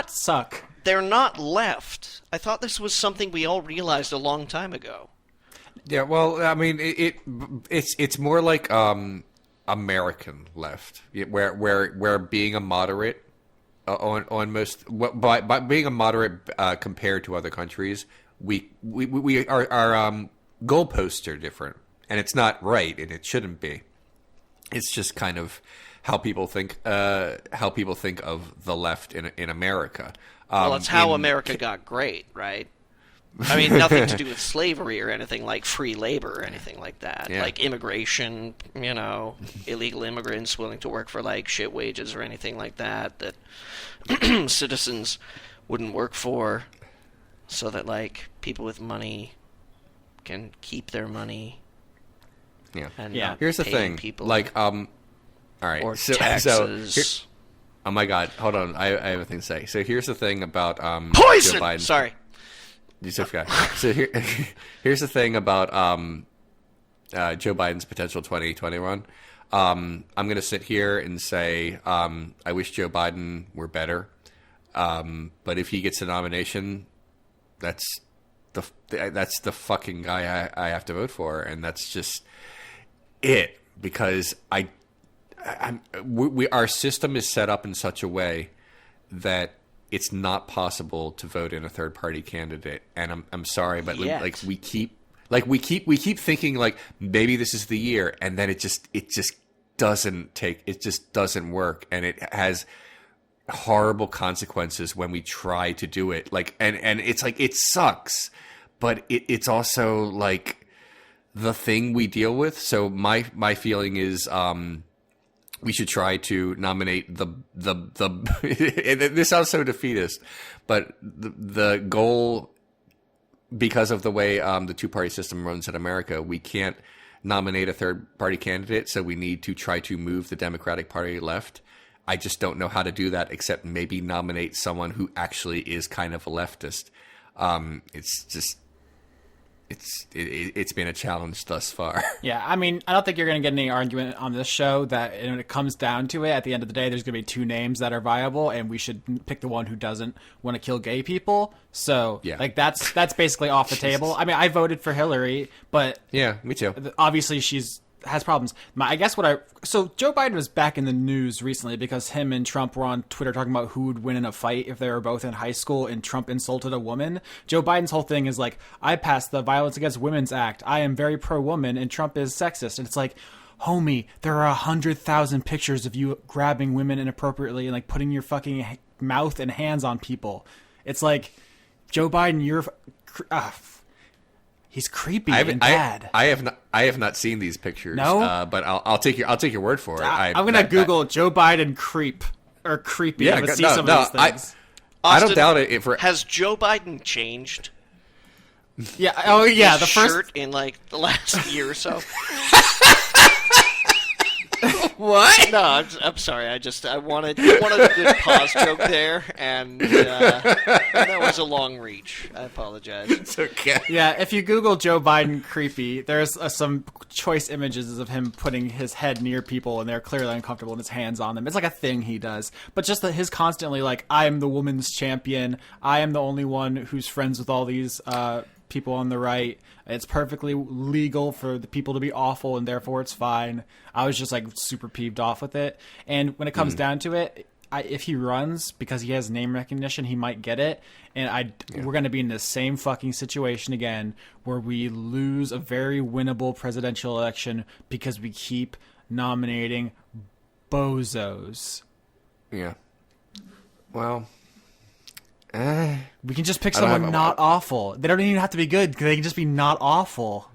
Suck. They're not left. I thought this was something we all realized a long time ago. Yeah, well, I mean, it's more like American left, where being a moderate on most by being a moderate compared to other countries, we our goalposts are different, and it's not right, and it shouldn't be. It's just kind of how people think of the left in America. Well, it's how America got great, right? I mean, nothing to do with slavery or anything like free labor or anything like that. Yeah. Like immigration, illegal immigrants willing to work for like shit wages or anything like that citizens wouldn't work for, so that like people with money can keep their money. Yeah. And here's the thing. People like all right. Or taxes. Oh my God! Hold on, I have a thing to say. So here's the thing about poison. Joe Biden. Sorry. So here's the thing about Joe Biden's potential 2020 run. I'm going to sit here and say I wish Joe Biden were better. But if he gets a nomination, that's the fucking guy I have to vote for, and that's just it. Because our system is set up in such a way that it's not possible to vote in a third party candidate, and I'm sorry, but we keep thinking like maybe this is the year, and then it just doesn't work, and it has horrible consequences when we try to do it. Like and it's like it sucks, but it's also like the thing we deal with. So my feeling is we should try to nominate the this sounds so defeatist, but the goal, because of the way the two-party system runs in America, we can't nominate a third-party candidate, so we need to try to move the Democratic Party left. I just don't know how to do that except maybe nominate someone who actually is kind of a leftist. It's been a challenge thus far. Yeah, I mean, I don't think you're going to get any argument on this show that when it comes down to it, at the end of the day, there's going to be two names that are viable, and we should pick the one who doesn't want to kill gay people. So, that's basically off the table. I mean, I voted for Hillary, but yeah, me too. Obviously, has problems. So Joe Biden was back in the news recently because him and Trump were on Twitter talking about who would win in a fight if they were both in high school, and Trump insulted a woman. Joe Biden's whole thing is like, I passed the Violence Against Women's Act. I am very pro-woman, and Trump is sexist. And it's like, homie, there are 100,000 pictures of you grabbing women inappropriately and like putting your fucking mouth and hands on people. It's like, Joe Biden, you're... he's creepy and bad. I have not seen these pictures. No, but I'll take your word for it. I'm gonna Google Joe Biden creep or creepy. Yeah, see some of these things. I don't doubt it. Has Joe Biden changed? Yeah. Oh yeah. The shirt in like the last year or so. What? No, I'm sorry. I wanted a good pause joke there, and that was a long reach. I apologize. It's okay. Yeah, if you Google Joe Biden creepy, there's some choice images of him putting his head near people and they're clearly uncomfortable and his hands on them. It's like a thing he does. But just that his constantly like, I am the woman's champion. I am the only one who's friends with all these people on the right. It's perfectly legal for the people to be awful and therefore it's fine. I was just like super peeved off with it. And when it comes down to it, if he runs because he has name recognition, he might get it. And we're going to be in the same fucking situation again where we lose a very winnable presidential election because we keep nominating bozos. Yeah. Well, we can just pick don't someone have- not awful. They don't even have to be good. They can just be not awful.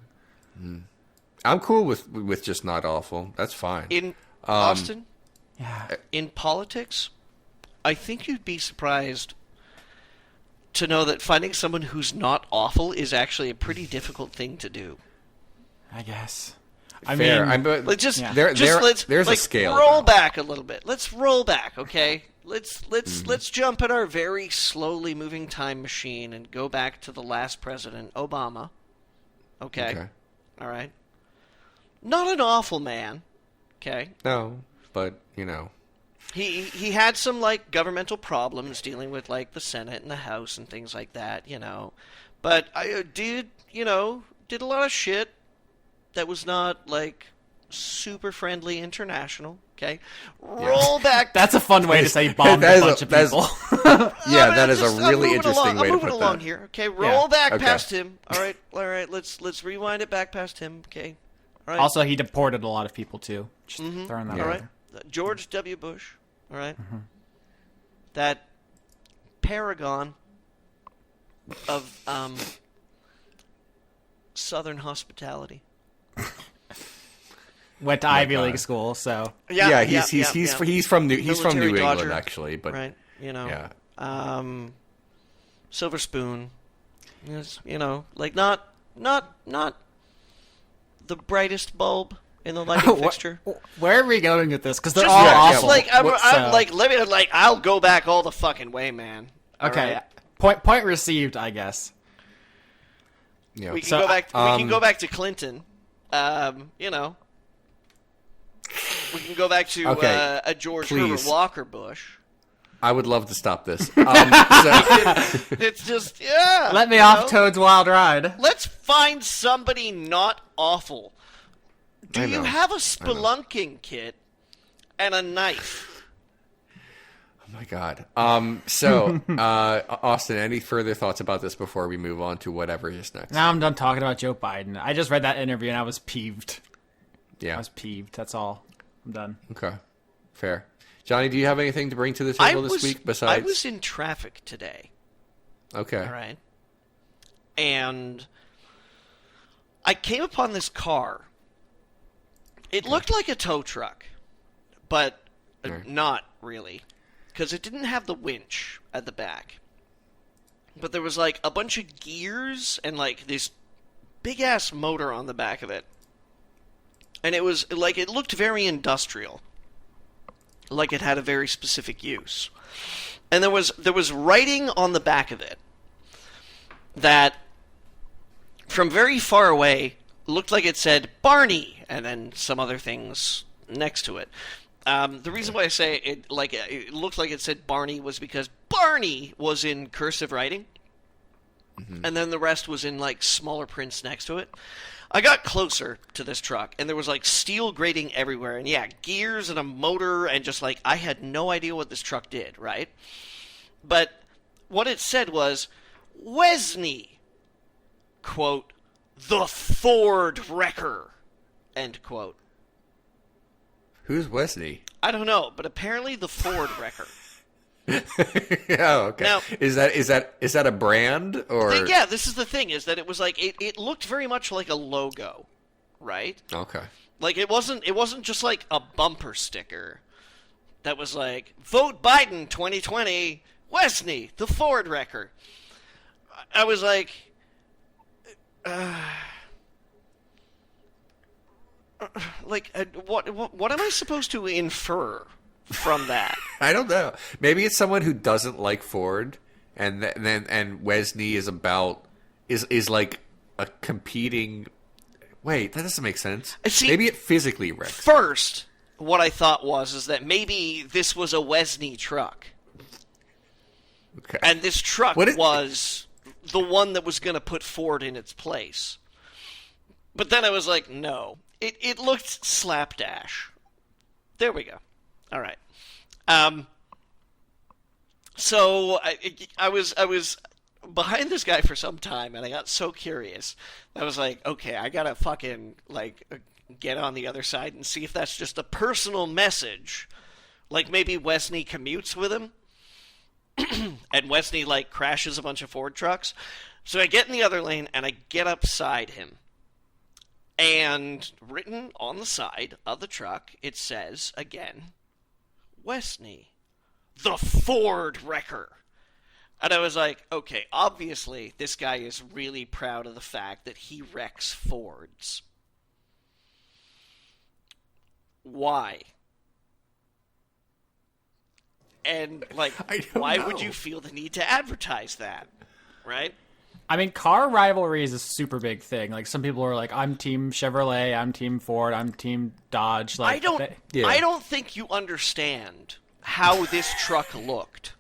I'm cool with just not awful. That's fine. In Austin, Yeah. in politics, I think you'd be surprised to know that finding someone who's not awful is actually a pretty difficult thing to do. I guess. Fair. mean, Let's just, Yeah. let's there's like, a scale. roll though. back a little bit. Let's roll back, okay? Let's jump in our very slowly moving time machine and go back to the last president, Obama. Okay. All right. Not an awful man. Okay. No, but He had some like governmental problems dealing with like the Senate and the House and things like that, But I did a lot of shit that was not like super friendly international. Okay, roll back. that's a fun way to say bombed That a is bunch of people. Yeah, that is a I'm really moving interesting along. way I'm to moving put along that. here. Okay, roll back okay. past him. All right. Let's rewind it back past him. Okay. All right. Also, he deported a lot of people too. Just throwing that All out right. there. George W. Bush. All right. That paragon of Southern hospitality. Went to Ivy God. League school, so Yeah, he's from New Military England Dodger. actually, but Right. yeah. Silver spoon. Yes, like not the brightest bulb in the lighting fixture. where are we going with this? Because they're Just, all yeah, awful. just like I'm So- like let me I'll go back all the fucking way, man. All okay, right? point received, I guess. Yeah. We can So, go back. We can go back to Clinton. We can go back to Okay, a George please. Herbert Walker Bush. I would love to stop this. So, It's just Let me off Toad's Wild Ride. Let's find somebody not awful. Do I you know. have a spelunking kit and a knife? oh my God. Austin, any further thoughts about this before we move on to whatever is next? Now I'm done talking about Joe Biden. I just read that interview and I was peeved. Yeah. I was peeved. That's all. I'm done. Okay. Fair. Johnny, do you have anything to bring to the I table this week I besides? was in traffic today. Okay. All right. And I came upon this car. It looked like a tow truck, but Right. not really, because it didn't have the winch at the back. But there was like a bunch of gears and like this big ass motor on the back of it. And it was like it looked very industrial. Like it had a very specific use. And there was writing on the back of it that from very far away looked like it said Barney and then some other things next to it. The reason why I say it looked like it said Barney was because Barney was in cursive writing, and then the rest was in like smaller prints next to it. I got closer to this truck, and there was like steel grating everywhere, and yeah, gears and a motor, and just like I had no idea what this truck did, right? But what it said was Wesney, quote, the Ford Wrecker, end quote. Who's Wesley? I don't know, but apparently the Ford Wrecker. Oh, okay. Now- is that a brand or? Yeah, this is the thing, is that it was like it looked very much like a logo, right? Okay. Like it wasn't just like a bumper sticker that was like vote Biden 2020 Wesney the Ford Wrecker. I was like like, what am I supposed to infer from that? I don't know. Maybe it's someone who doesn't like Ford, and and Wesney is like a competing. Wait, that doesn't make sense. See, maybe it physically wrecks. First, what I thought is that maybe this was a Wesney truck. Okay. And this truck was the one that was going to put Ford in its place. But then I was like, no. It looked slapdash. There we go. All right. So I was behind this guy for some time, and I got so curious. I was like, okay, I gotta fucking get on the other side and see if that's just a personal message. Like maybe Wesney commutes with him, and Wesney crashes a bunch of Ford trucks. So I get in the other lane and I get upside him. And written on the side of the truck, it says again, Wesney, the Ford wrecker. And I was like, okay, obviously this guy is really proud of the fact that he wrecks Fords. Why? And, why would you feel the need to advertise that? Right? I mean, car rivalry is a super big thing. Like, some people are like, I'm Team Chevrolet, I'm Team Ford, I'm Team Dodge. I don't think you understand how this truck looked.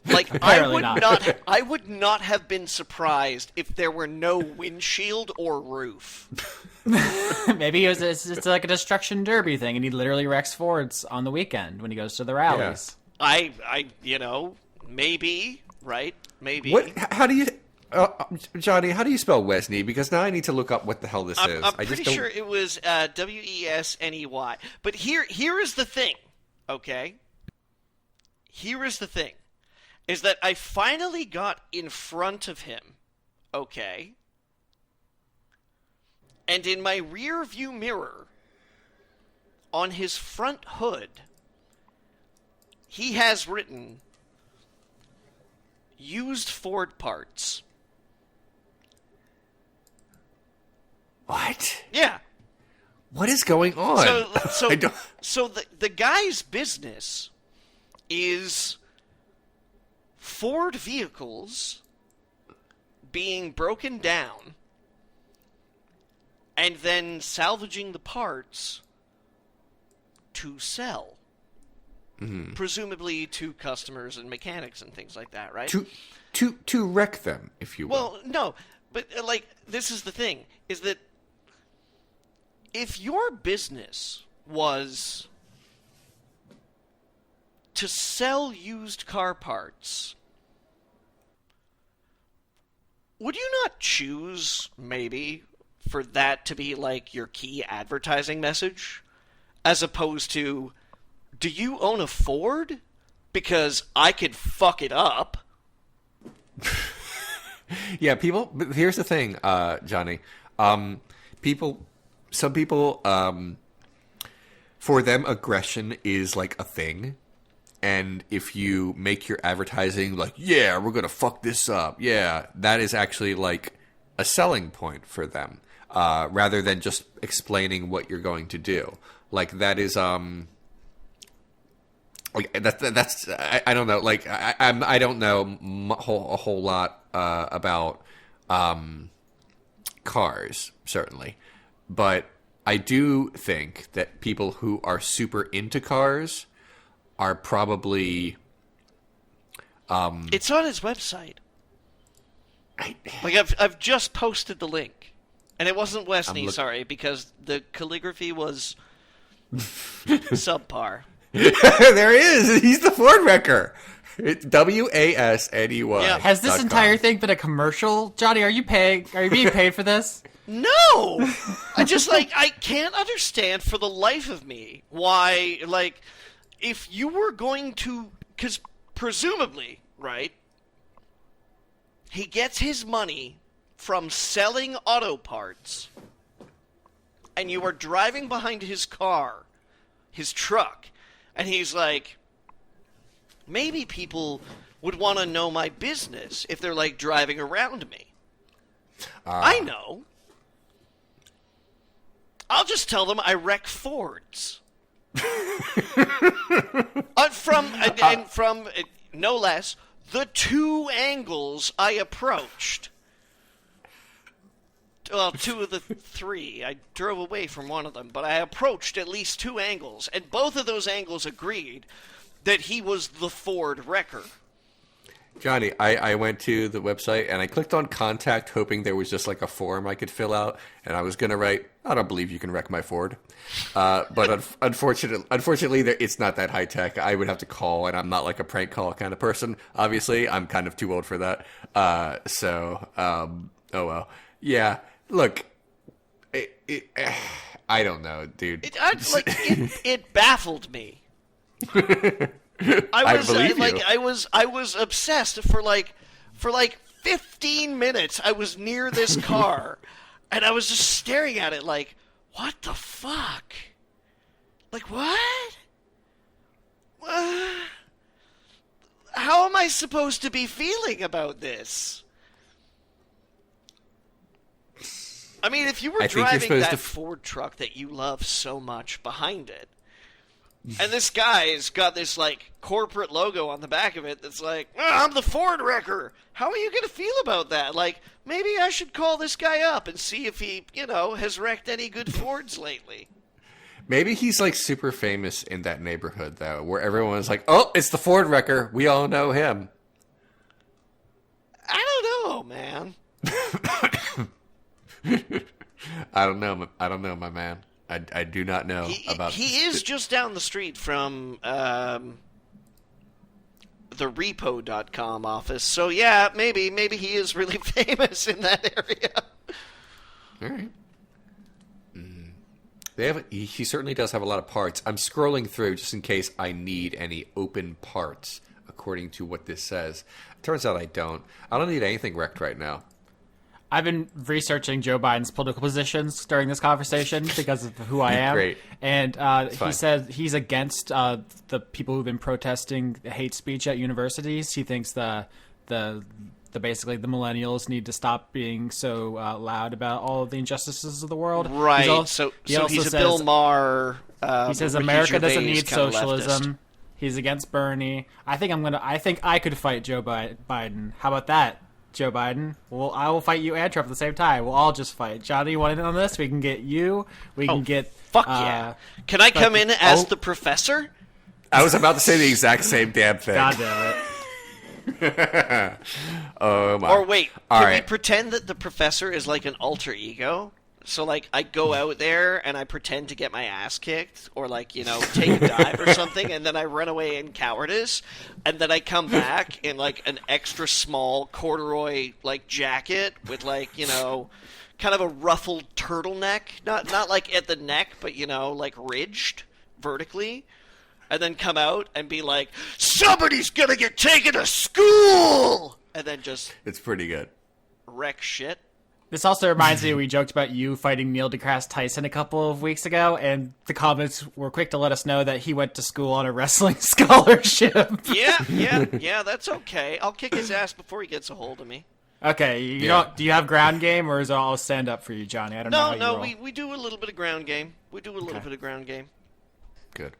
I would not have been surprised if there were no windshield or roof. Maybe it's like a destruction derby thing, and he literally wrecks Fords on the weekend when he goes to the rallies. Yeah. Maybe, right? Maybe. How do you... Johnny, how do you spell Wesney? Because now I need to look up what the hell this is. I'm pretty sure it was Wesney. But here is the thing, okay? Here is the thing. Is that I finally got in front of him, okay? And in my rear view mirror, on his front hood, he has written, used Ford parts. What? Yeah. What is going on? So the guy's business is Ford vehicles being broken down and then salvaging the parts to sell. Mm-hmm. Presumably to customers and mechanics and things like that, right? To wreck them, if you will. Well, no, but this is the thing, is that if your business was to sell used car parts, would you not choose, maybe, for that to be your key advertising message? As opposed to, do you own a Ford? Because I could fuck it up. Yeah, but here's the thing, Johnny. Some people, for them, aggression is a thing. And if you make your advertising yeah, we're going to fuck this up. Yeah, that is actually a selling point for them, rather than just explaining what you're going to do. That is, that's I don't know. I don't know a whole lot about cars, certainly, but I do think that people who are super into cars are probably. It's on his website. I've just posted the link, and it wasn't Wesney. Sorry, because the calligraphy was subpar. There is. He's the Ford wrecker. It's Wasney. Yeah. Has this entire thing been a commercial, Johnny? Are you being paid for this? No. I just I can't understand for the life of me why if you were going to, because presumably, right? He gets his money from selling auto parts, and you are driving behind his car, his truck. And he's like, maybe people would want to know my business if they're driving around me. I know. I'll just tell them I wreck Fords. From no less the 2 angles I approached. Well, 2 of the 3. I drove away from one of them, but I approached at least 2 angles, and both of those angles agreed that he was the Ford wrecker. Johnny, I went to the website and I clicked on contact, hoping there was just like a form I could fill out, and I was going to write, I don't believe you can wreck my Ford. But unfortunately, it's not that high tech. I would have to call, and I'm not like a prank call kind of person. Obviously, I'm kind of too old for that. Oh well. Yeah, look, I don't know, dude. It baffled me. I was obsessed for 15 minutes. I was near this car, and I was just staring at it like, what the fuck? Like, what? How am I supposed to be feeling about this? I mean, if you were driving that Ford truck that you love so much behind it, and this guy's got this, like, corporate logo on the back of it that's like, I'm the Ford wrecker. How are you going to feel about that? Like, maybe I should call this guy up and see if he, has wrecked any good Fords lately. Maybe he's, like, super famous in that neighborhood, though, where everyone's like, oh, it's the Ford wrecker. We all know him. I don't know, man. I don't know, my man. I do not know about. He is just down the street from the repo.com office. So yeah, maybe he is really famous in that area. All right. He certainly does have a lot of parts. I'm scrolling through just in case I need any open parts, according to what this says. Turns out I don't. I don't need anything wrecked right now. I've been researching Joe Biden's political positions during this conversation because of who I am. Great. And he said he's against the people who've been protesting hate speech at universities. He thinks the basically the millennials need to stop being so loud about all of the injustices of the world. Right. So he's a Bill Maher. He says America doesn't need socialism. He's against Bernie. I think I could fight Joe Biden. How about that? Joe Biden. Well, I will fight you and Trump at the same time. We'll all just fight. Johnny, you want in on this? We can get you. We can get... Fuck yeah. Can I come in as the professor? I was about to say the exact same damn thing. God damn it. Oh, my. Or wait, can we pretend that the professor is like an alter ego? So, like, I go out there and I pretend to get my ass kicked or, like, take a dive or something, and then I run away in cowardice, and then I come back in, like, an extra small corduroy, like, jacket with, like, kind of a ruffled turtleneck. Not like, at the neck, but, like, ridged vertically. And then come out and be like, somebody's gonna get taken to school! And then just... It's pretty good. Wreck shit. This also reminds me, we joked about you fighting Neil deGrasse Tyson a couple of weeks ago, and the comments were quick to let us know that he went to school on a wrestling scholarship. Yeah, that's okay. I'll kick his ass before he gets a hold of me. Okay, do you have ground game, or is it all stand up for you, Johnny? I don't know how you roll. we do a little bit of ground game. Bit of ground game. Good.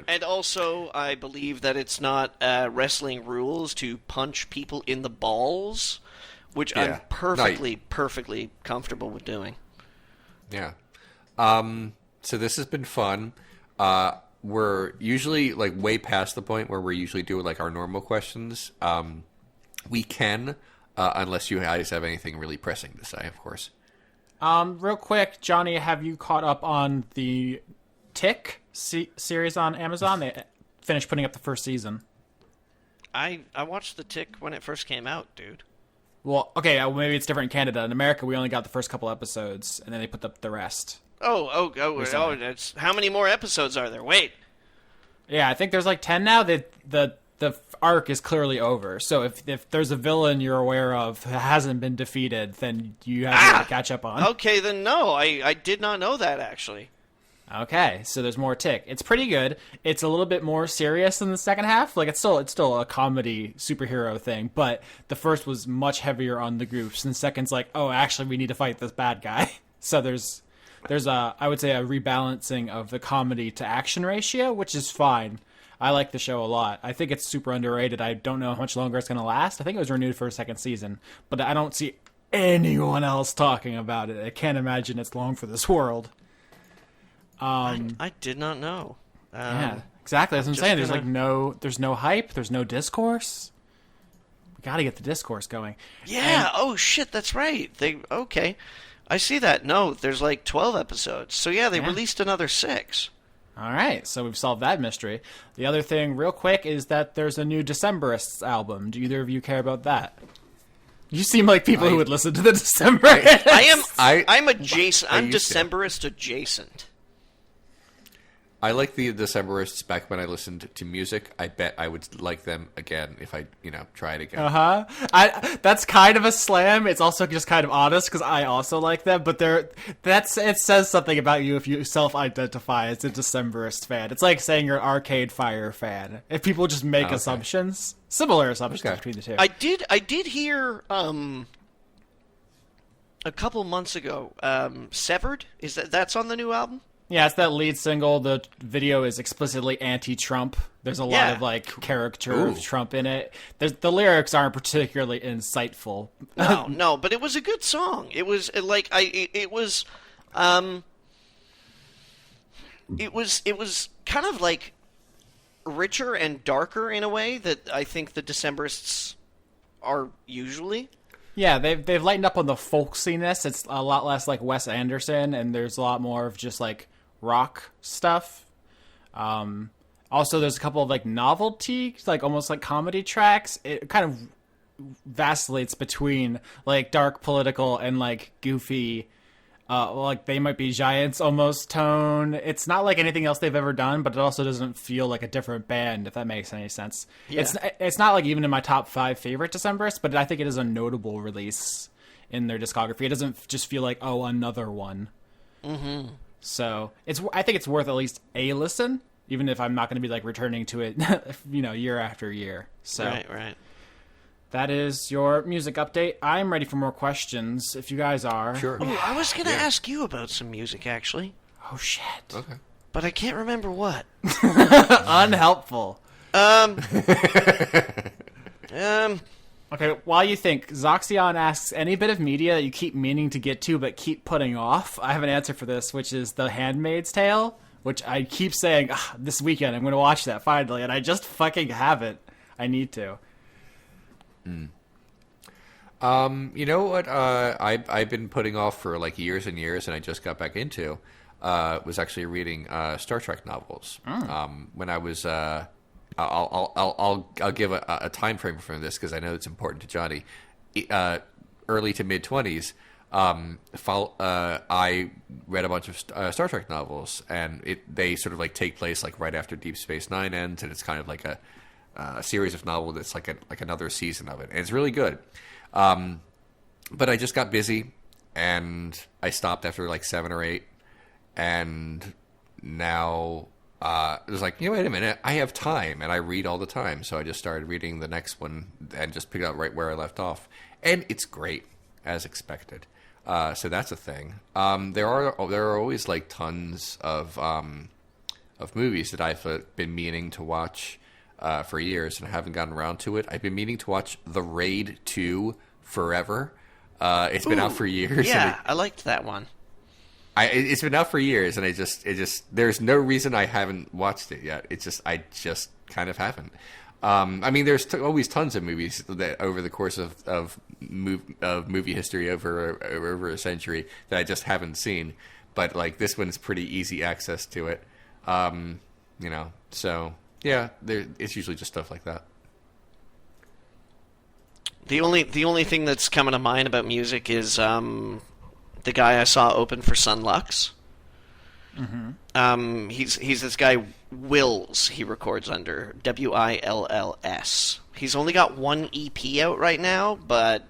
And also, I believe that it's not wrestling rules to punch people in the balls, which I'm perfectly comfortable with doing. Yeah. So this has been fun. We're usually like way past the point where we're usually doing like our normal questions. We can, unless you guys have anything really pressing to say, of course. Real quick, Johnny, have you caught up on the Tick series on Amazon? They finished putting up the first season. I watched the Tick when it first came out, dude. Well, okay, maybe it's different in Canada. In America, we only got the first couple episodes, and then they put up the rest. Oh! That's, how many more episodes are there? Wait. Yeah, I think there's like 10 now. The arc is clearly over. So if there's a villain you're aware of who hasn't been defeated, then you have to catch up on. Okay, then no, I did not know that actually. Okay, so there's more Tick. It's pretty good. It's a little bit more serious than the second half. Like it's still a comedy superhero thing, but the first was much heavier on the groups, and the second's like, oh, actually, we need to fight this bad guy. So there's there's I would say a rebalancing of the comedy to action ratio, which is fine. I like the show a lot. I think it's super underrated. I don't know how much longer it's going to last. I think it was renewed for a second season, but I don't see anyone else talking about it. I can't imagine it's long for this world. I did not know. Yeah, exactly. That's what I'm saying. There's no hype. There's no discourse. We got to get the discourse going. Yeah. Oh shit, that's right. Okay. I see that. No, there's like 12 episodes. So yeah, they released another 6. All right, so we've solved that mystery. The other thing, real quick, is that there's a new Decemberists album. Do either of you care about that? You seem like people who would listen to the Decemberists. I'm adjacent. I'm Decemberist adjacent. I like the Decemberists back when I listened to music. I bet I would like them again if I, try it again. That's kind of a slam. It's also just kind of honest because I also like them. But it says something about you if you self-identify as a Decemberist fan. It's like saying you're an Arcade Fire fan. If people just make assumptions, similar assumptions between the two. I did hear a couple months ago. Severed that's on the new album? Yeah, it's that lead single. The video is explicitly anti-Trump. There's a lot of caricature of Trump in it. The lyrics aren't particularly insightful. No, but it was a good song. It was it was kind of like richer and darker in a way that I think the Decemberists are usually. Yeah, they've lightened up on the folksiness. It's a lot less like Wes Anderson, and there's a lot more of just like rock stuff. Also, there's a couple of like novelty, like almost like comedy tracks. It kind of vacillates between like dark political and like goofy, like They Might Be Giants almost tone. It's not like anything else they've ever done, but it also doesn't feel like a different band, if that makes any sense. Yeah. It's not like even in my top 5 favorite Decemberists, but I think it is a notable release in their discography. It doesn't just feel like, oh, another one. Mm-hmm. So I think it's worth at least a listen, even if I'm not going to be like returning to it, year after year. So right. That is your music update. I'm ready for more questions, if you guys are. Sure. Ooh, I was going to ask you about some music, actually. Oh, shit. Okay. But I can't remember what. Unhelpful. Okay, while you think, Zoxion asks, any bit of media that you keep meaning to get to but keep putting off? I have an answer for this, which is The Handmaid's Tale, which I keep saying, this weekend I'm going to watch that finally, and I just fucking haven't. I need to. You know what I've been putting off for like years and years, and I just got back into, was actually reading Star Trek novels. When I was... I'll give a time frame for this because I know it's important to Johnny. Early to mid 20s, I read a bunch of Star Trek novels, and they sort of like take place like right after Deep Space Nine ends, and it's kind of like a series of novels that's like another season of it, and it's really good. But I just got busy, and I stopped after like 7 or 8, and now. It was like, wait a minute, I have time, and I read all the time, so I just started reading the next one and just picked up right where I left off. And it's great, as expected. So that's a thing. There are always like tons of movies that I've been meaning to watch for years and haven't gotten around to it. I've been meaning to watch The Raid 2 forever. It's been out for years. Yeah, I liked that one. It's been out for years, and there's no reason I haven't watched it yet. I just kind of haven't. I mean, there's always tons of movies that over the course of movie history over a century that I just haven't seen. But like this one's pretty easy access to it. So yeah, it's usually just stuff like that. The only thing that's coming to mind about music is the guy I saw open for Sunlux. Mm-hmm. He's this guy Wills. He records under WILLS. He's only got one EP out right now, but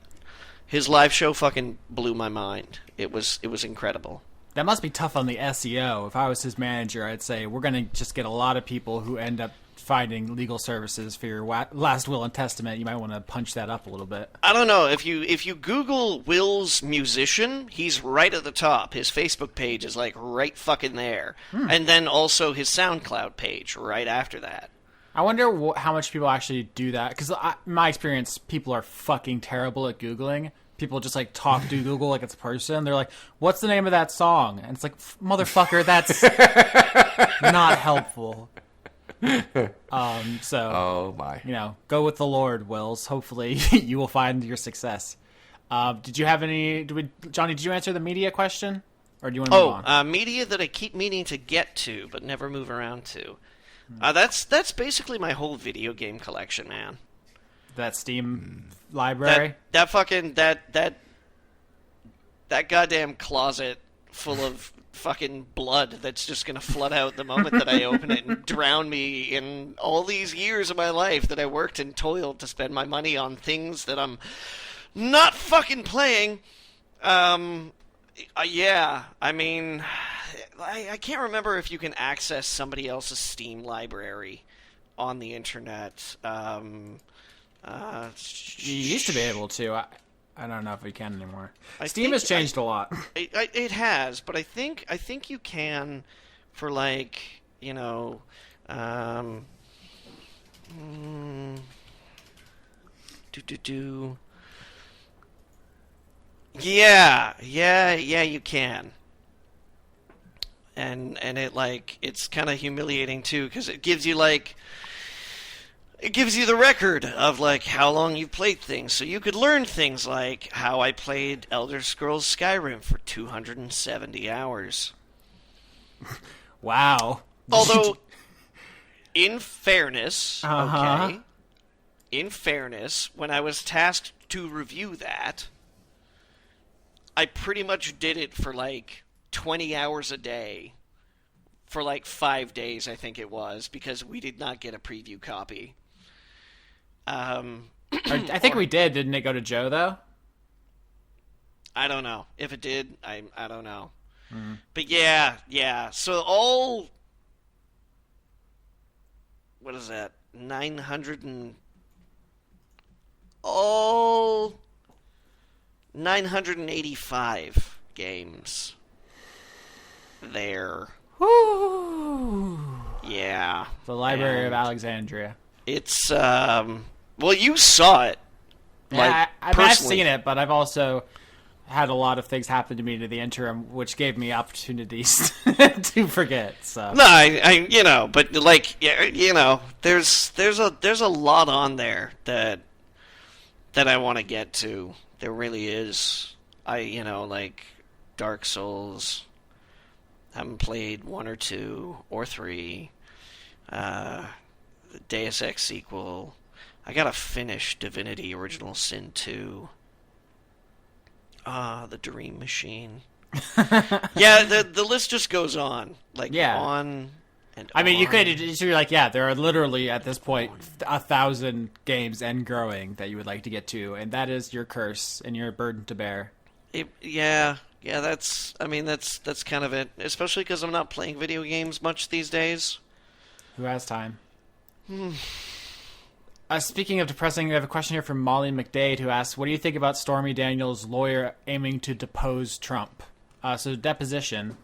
his live show fucking blew my mind. It was incredible. That must be tough on the SEO. If I was his manager, I'd say we're going to just get a lot of people who end up finding legal services for your last will and testament. You might want to punch that up a little bit. I don't know. If you Google Will's musician, he's right at the top. His Facebook page is like right fucking there. And then also his SoundCloud page right after that. I wonder how much people actually do that. Because in my experience, people are fucking terrible at Googling. People just like talk to Google like it's a person. They're like, what's the name of that song? And it's like, motherfucker, that's not helpful. Oh my. Go with the Lord, Wills. Hopefully you will find your success. Did you have any, Johnny, did you answer the media question? Or do you want to move on? Media that I keep meaning to get to, but never move around to. That's basically my whole video game collection, man. That Steam library? That goddamn closet full of fucking blood that's just gonna flood out the moment that I open it and drown me in all these years of my life that I worked and toiled to spend my money on things that I'm not fucking playing. Yeah, I mean, I can't remember if you can access somebody else's Steam library on the internet. You used to be able to. I don't know if we can anymore. Steam has changed a lot. It has, but I think you can for like, Yeah, you can. And it it's kind of humiliating too because it gives you the record of how long you've played things, so you could learn things like how I played Elder Scrolls Skyrim for 270 hours. Wow. Although, in fairness, okay, in fairness, when I was tasked to review that, I pretty much did it for 20 hours a day for 5 days, I think it was, because we did not get a preview copy. I think we did. Didn't it go to Joe, though? I don't know. If it did, I don't know. Mm-hmm. But yeah. So what is that? 985 games there. Woo! Yeah. The Library of Alexandria. It's, well, you saw it. I've seen it, but I've also had a lot of things happen to me in the interim, which gave me opportunities to forget. So no, but there's a lot on there that I want to get to. There really is. Dark Souls. Haven't played 1 or 2 or 3. The Deus Ex sequel. I gotta finish Divinity Original Sin 2. The Dream Machine. Yeah, the list just goes on. On and I mean, on. you could, you're there are literally, at this point, 1,000 games and growing that you would like to get to, and that is your curse and your burden to bear. Yeah, that's kind of it. Especially because I'm not playing video games much these days. Who has time? Speaking of depressing, we have a question here from Molly McDade, who asks, what do you think about Stormy Daniels' lawyer aiming to depose Trump? So deposition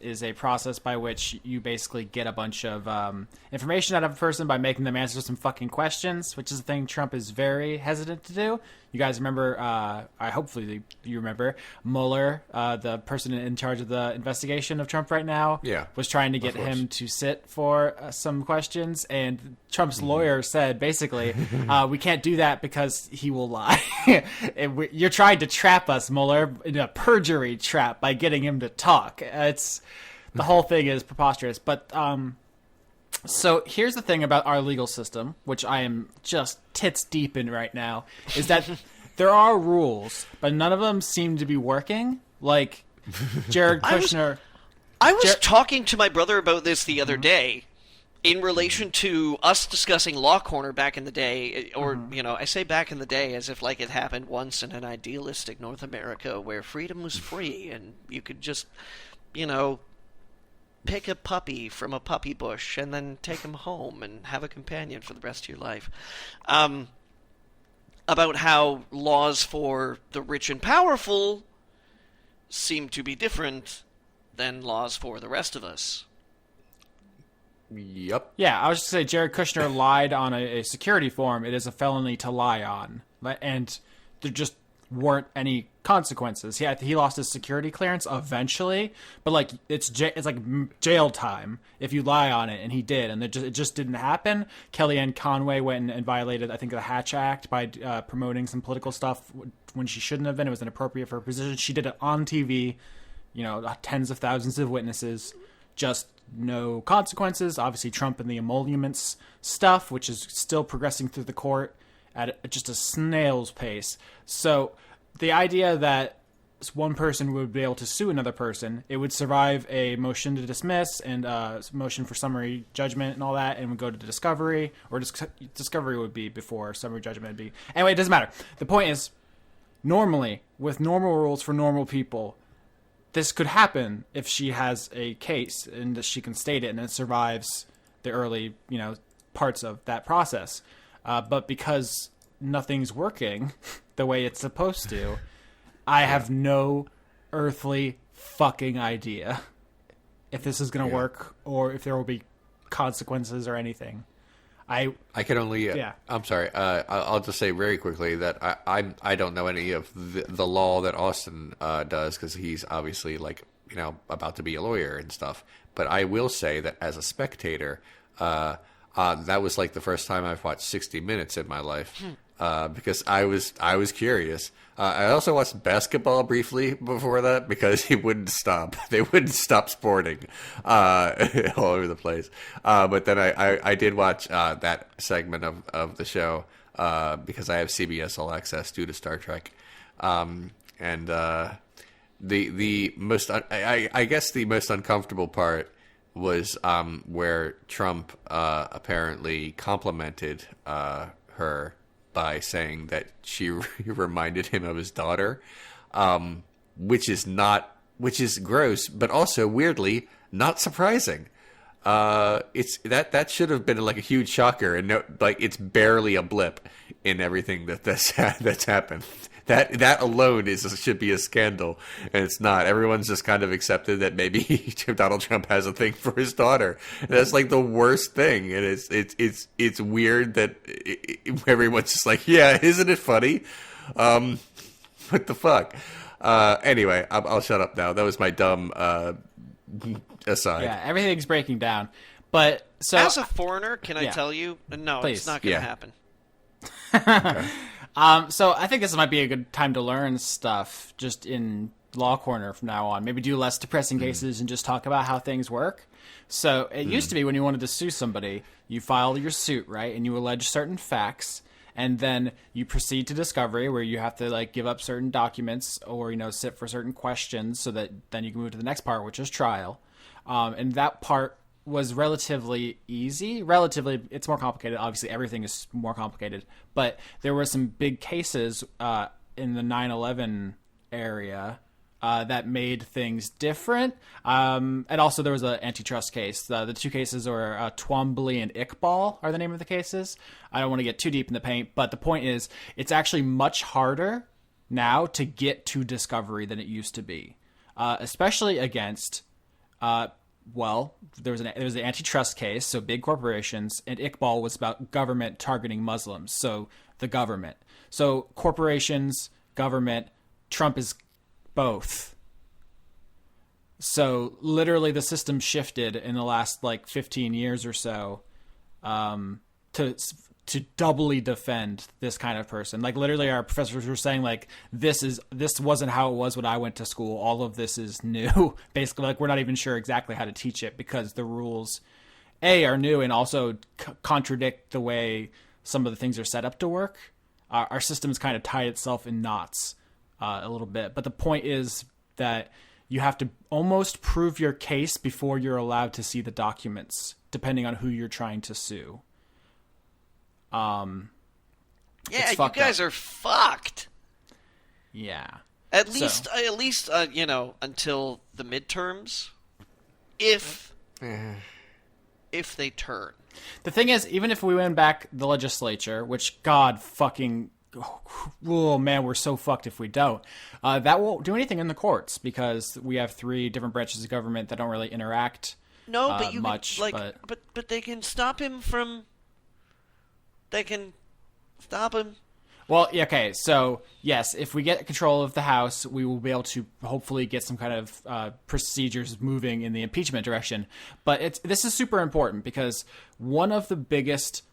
is a process by which you basically get a bunch of information out of a person by making them answer some fucking questions, which is a thing Trump is very hesitant to do. You guys remember, hopefully you remember, Mueller, the person in charge of the investigation of Trump right now, was trying to get him to sit for some questions, and Trump's lawyer said, basically, we can't do that because he will lie. You're trying to trap us, Mueller, in a perjury trap by getting him to talk. The whole thing is preposterous, but... So here's the thing about our legal system, which I am just tits deep in right now, is that there are rules, but none of them seem to be working. Like Jared Kushner. I was talking to my brother about this the other day, in relation to us discussing Law Corner back in the day, or, I say back in the day as if like it happened once in an idealistic North America where freedom was free and you could just, pick a puppy from a puppy bush and then take him home and have a companion for the rest of your life. About how laws for the rich and powerful seem to be different than laws for the rest of us. Yep. Yeah, I was just going to say Jared Kushner lied on a security form. It is a felony to lie on. And there just weren't any consequences. He lost his security clearance eventually, but like it's like jail time if you lie on it, and he did, and it just didn't happen. Kellyanne Conway went and violated, I think, the Hatch Act by promoting some political stuff when she shouldn't have been. It was inappropriate for her position. She did it on TV, tens of thousands of witnesses, just no consequences. Obviously, Trump and the emoluments stuff, which is still progressing through the court at just a snail's pace. So the idea that one person would be able to sue another person, it would survive a motion to dismiss and a motion for summary judgment and all that, and would go to discovery, or discovery would be before summary judgment would be. Anyway, it doesn't matter. The point is, normally, with normal rules for normal people, this could happen if she has a case and that she can state it and it survives the early, parts of that process. But because nothing's working the way it's supposed to, I have no earthly fucking idea if this is going to work or if there will be consequences or anything. I can only. I'm sorry. I'll just say very quickly that I don't know any of the law that Austin does, because he's obviously about to be a lawyer and stuff. But I will say that as a spectator, that was like the first time I've watched 60 Minutes in my life, because I was curious. I also watched basketball briefly before that because he wouldn't stop. They wouldn't stop sporting all over the place. But then I did watch that segment of the show because I have CBS All Access due to Star Trek. And the most I guess the most uncomfortable part was where Trump apparently complimented her by saying that she reminded him of his daughter, which is gross, but also weirdly not surprising. It's that should have been like a huge shocker, and it's barely a blip in everything that's happened. That alone should be a scandal, and it's not. Everyone's just kind of accepted that maybe Donald Trump has a thing for his daughter. And that's like the worst thing, and it's weird that everyone's just like, yeah, isn't it funny? What the fuck? Anyway, I'll shut up now. That was my dumb aside. Yeah, everything's breaking down. But so as a foreigner, can I tell you? No, Please. It's not going to happen. Okay. So I think this might be a good time to learn stuff just in Law Corner from now on. Maybe do less depressing cases and just talk about how things work. So it used to be when you wanted to sue somebody, you filed your suit, right? And you allege certain facts, and then you proceed to discovery where you have to give up certain documents or, sit for certain questions so that then you can move to the next part, which is trial. And that part was relatively easy. It's more complicated. Obviously, everything is more complicated. But there were some big cases in the 9/11 area that made things different. And also there was an antitrust case. The two cases are Twombly and Iqbal are the name of the cases. I don't want to get too deep in the paint, but the point is it's actually much harder now to get to discovery than it used to be, especially against there was an antitrust case, so big corporations, and Iqbal was about government targeting Muslims, so the government. So corporations, government, Trump is both. So literally the system shifted in the last 15 years or so to doubly defend this kind of person. Literally our professors were saying this wasn't how it was when I went to school. All of this is new. Basically, we're not even sure exactly how to teach it because the rules are new and also contradict the way some of the things are set up to work. Our system has kind of tied itself in knots a little bit. But the point is that you have to almost prove your case before you're allowed to see the documents, depending on who you're trying to sue. Yeah, you guys are fucked. Yeah. At least, you know, until the midterms, if they turn. The thing is, even if we win back the legislature, which God fucking, oh man, we're so fucked if we don't. That won't do anything in the courts because we have 3 different branches of government that don't really interact. No, but you much. Can, like, but they can stop him from. They can stop him. Well, okay, so yes, if we get control of the House, we will be able to hopefully get some kind of procedures moving in the impeachment direction. But this is super important because one of the biggest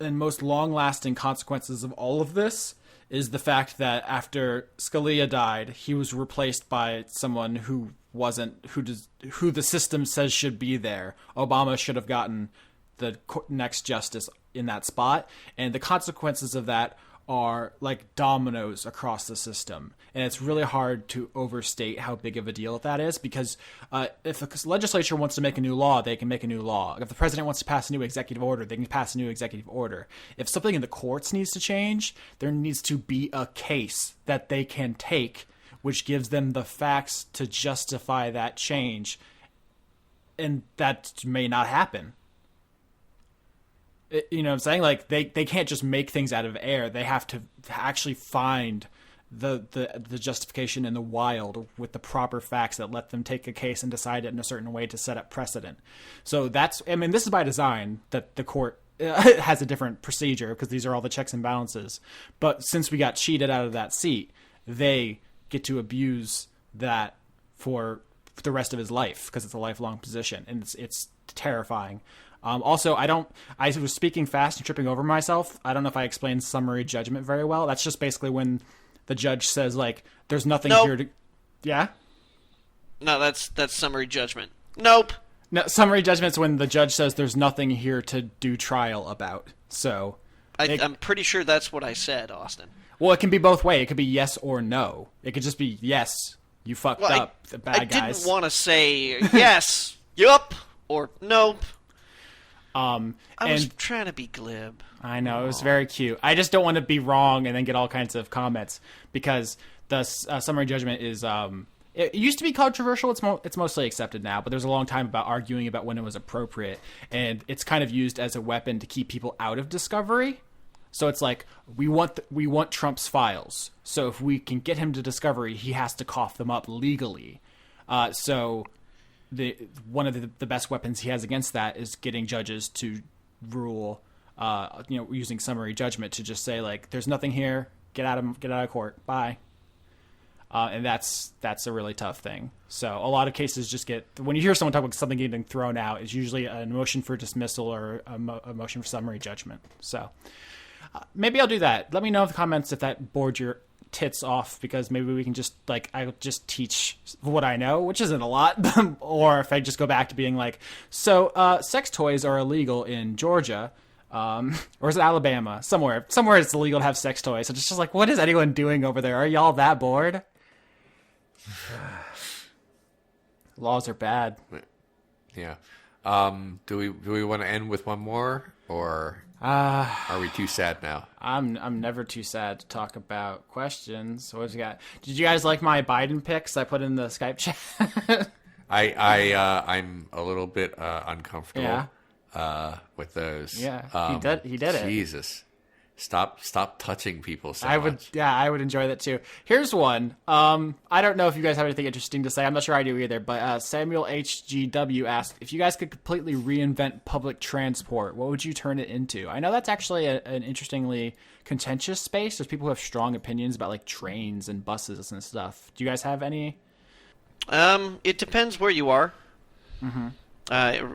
and most long-lasting consequences of all of this is the fact that after Scalia died, he was replaced by someone who wasn't who the system says should be there. Obama should have gotten the next justice in that spot, and the consequences of that are like dominoes across the system, and it's really hard to overstate how big of a deal that is because if the legislature wants to make a new law, they can make a new law. If the president wants to pass a new executive order, they can pass a new executive order. If something in the courts needs to change, there needs to be a case that they can take which gives them the facts to justify that change, and that may not happen. You know what I'm saying? Like, they can't just make things out of air. They have to actually find the justification in the wild with the proper facts that let them take a case and decide it in a certain way to set up precedent. So this is by design that the court has a different procedure because these are all the checks and balances. But since we got cheated out of that seat, they get to abuse that for the rest of his life because it's a lifelong position, and it's terrifying. Also, I was speaking fast and tripping over myself. I don't know if I explained summary judgment very well. That's just basically when the judge says, like, there's nothing here to... Yeah? No, that's summary judgment. Nope. No, summary judgment's when the judge says there's nothing here to do trial about. So... I'm pretty sure that's what I said, Austin. Well, it can be both way. It could be yes or no. It could just be, yes, you fucked up, the bad guys. I didn't want to say yes, yup, or nope. I was trying to be glib. I know, it was very cute. I just don't want to be wrong and then get all kinds of comments because the summary judgment is it used to be controversial. It's mostly accepted now, but there's a long time about arguing about when it was appropriate, and it's kind of used as a weapon to keep people out of discovery. So it's like we want Trump's files. So if we can get him to discovery, he has to cough them up legally. So one of the best weapons he has against that is getting judges to rule, using summary judgment to just say, like, there's nothing here, get out of court, bye. And that's a really tough thing. So a lot of cases just when you hear someone talk about something getting thrown out, it's usually a motion for dismissal or a motion for summary judgment. So maybe I'll do that. Let me know in the comments if that bored your tits off, because maybe we can just, like, I'll just teach what I know, which isn't a lot, or if I just go back to being like, so sex toys are illegal in Georgia, or is it Alabama? Somewhere it's illegal to have sex toys. So it's just like, what is anyone doing over there? Are y'all that bored? Laws are bad. Yeah. Do we want to end with one more, or are we too sad now? I'm never too sad to talk about questions. What you got? Did you guys like my Biden pics I put in the Skype chat? I'm a little bit uncomfortable with those. Yeah, he did it. Jesus. Stop touching people so much. I would enjoy that too. Here's one. I don't know if you guys have anything interesting to say. I'm not sure I do either, but Samuel HGW asked, if you guys could completely reinvent public transport, what would you turn it into? I know that's actually an interestingly contentious space. There's people who have strong opinions about, like, trains and buses and stuff. Do you guys have any? It depends where you are. Mm-hmm.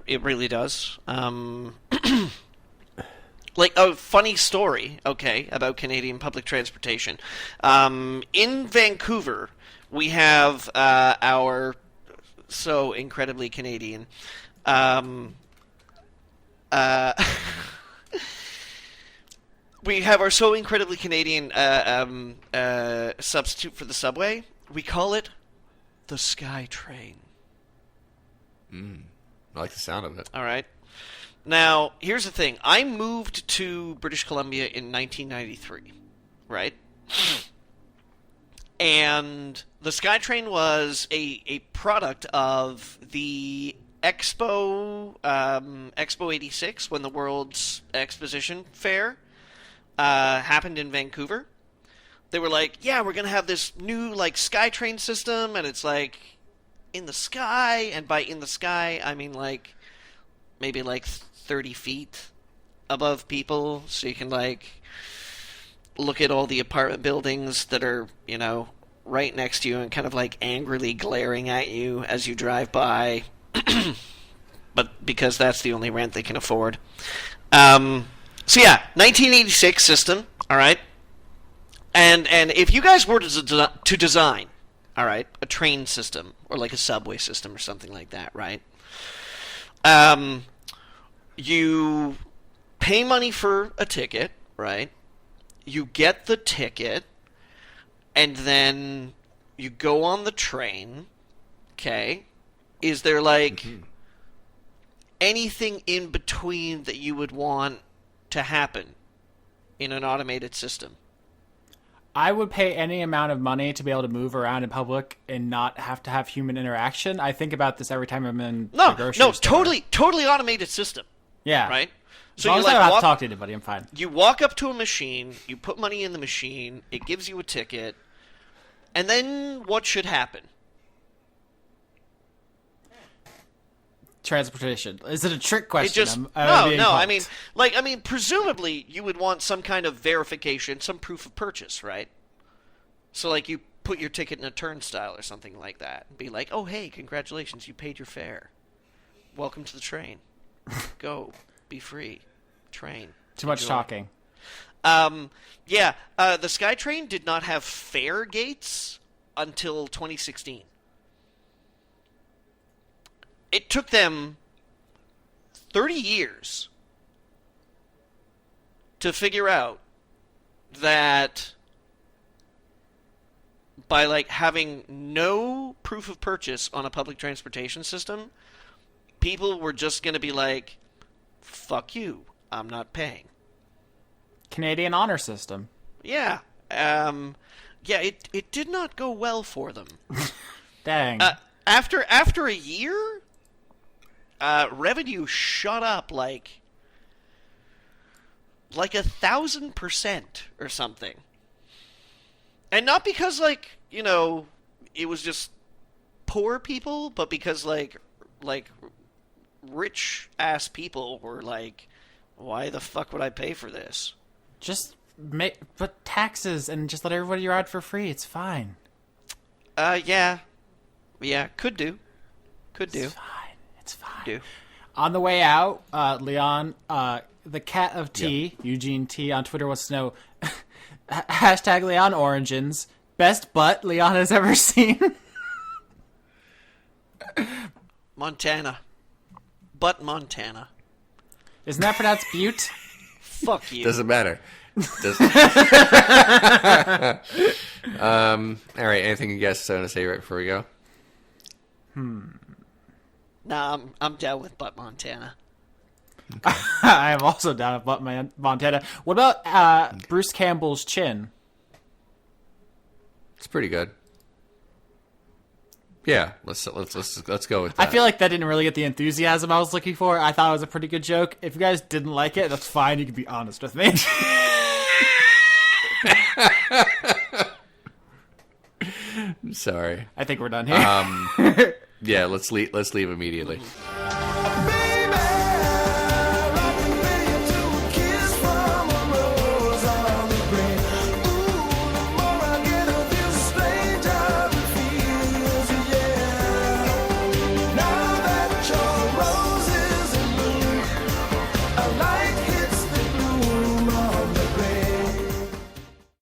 It really does. Like, a funny story, about Canadian public transportation. In Vancouver, we have our so incredibly Canadian we have our so incredibly Canadian substitute for the subway. We call it the SkyTrain. I like the sound of it. All right. Now, here's the thing. I moved to British Columbia in 1993, right? And the SkyTrain was a product of the Expo 86, when the World's Exposition Fair happened in Vancouver. They were like, yeah, we're going to have this new like SkyTrain system, and it's like in the sky, and by in the sky, I mean like maybe like 30 feet above people, so you can like look at all the apartment buildings that are, you know, right next to you and kind of like angrily glaring at you as you drive by. But because that's the only rent they can afford. So yeah, 1986 system, all right? And if you guys were to design, all right, a train system or like a subway system or something like that, right? You pay money for a ticket, right? You get the ticket, and then you go on the train, okay? Is there, like, anything in between that you would want to happen in an automated system? I would pay any amount of money to be able to move around in public and not have to have human interaction. I think about this every time I'm in the grocery store. Totally automated system. Yeah. Right? So as long as I don't have to talk to anybody, I'm fine. You walk up to a machine, you put money in the machine, it gives you a ticket, and then what should happen? Transportation. Is it a trick question? It just no. I mean, presumably you would want some kind of verification, some proof of purchase, right? So, like, you put your ticket in a turnstile or something like that, and be like, "Oh, hey, congratulations, you paid your fare. Welcome to the train. Go, be free. Train." Too much talking. The SkyTrain did not have fare gates until 2016. It took them 30 years to figure out that by like having no proof of purchase on a public transportation system, people were just going to be like, fuck you, I'm not paying. Canadian honor system. Yeah. It did not go well for them. Dang. After a year, revenue shot up like 1,000% or something. And not because, like, you know, it was just poor people, but because, like rich-ass people were like, why the fuck would I pay for this? Just put taxes and just let everybody ride for free. It's fine. Yeah, could do. It's fine. Do. On the way out, Leon, the cat of tea, Eugene T on Twitter wants to know, hashtag Leon Origins, best butt Leon has ever seen. Montana. Butt Montana. Isn't that pronounced Butte? Fuck you. Doesn't matter. All right, anything you guys want to say right before we go? Nah, I'm down with Butt Montana. Okay. I am also down with Butt Montana. What about Bruce Campbell's chin? It's pretty good. Yeah, let's go with that. I feel like that didn't really get the enthusiasm I was looking for. I thought it was a pretty good joke. If you guys didn't like it, that's fine. You can be honest with me. Sorry. I think we're done here. Yeah, let's leave immediately.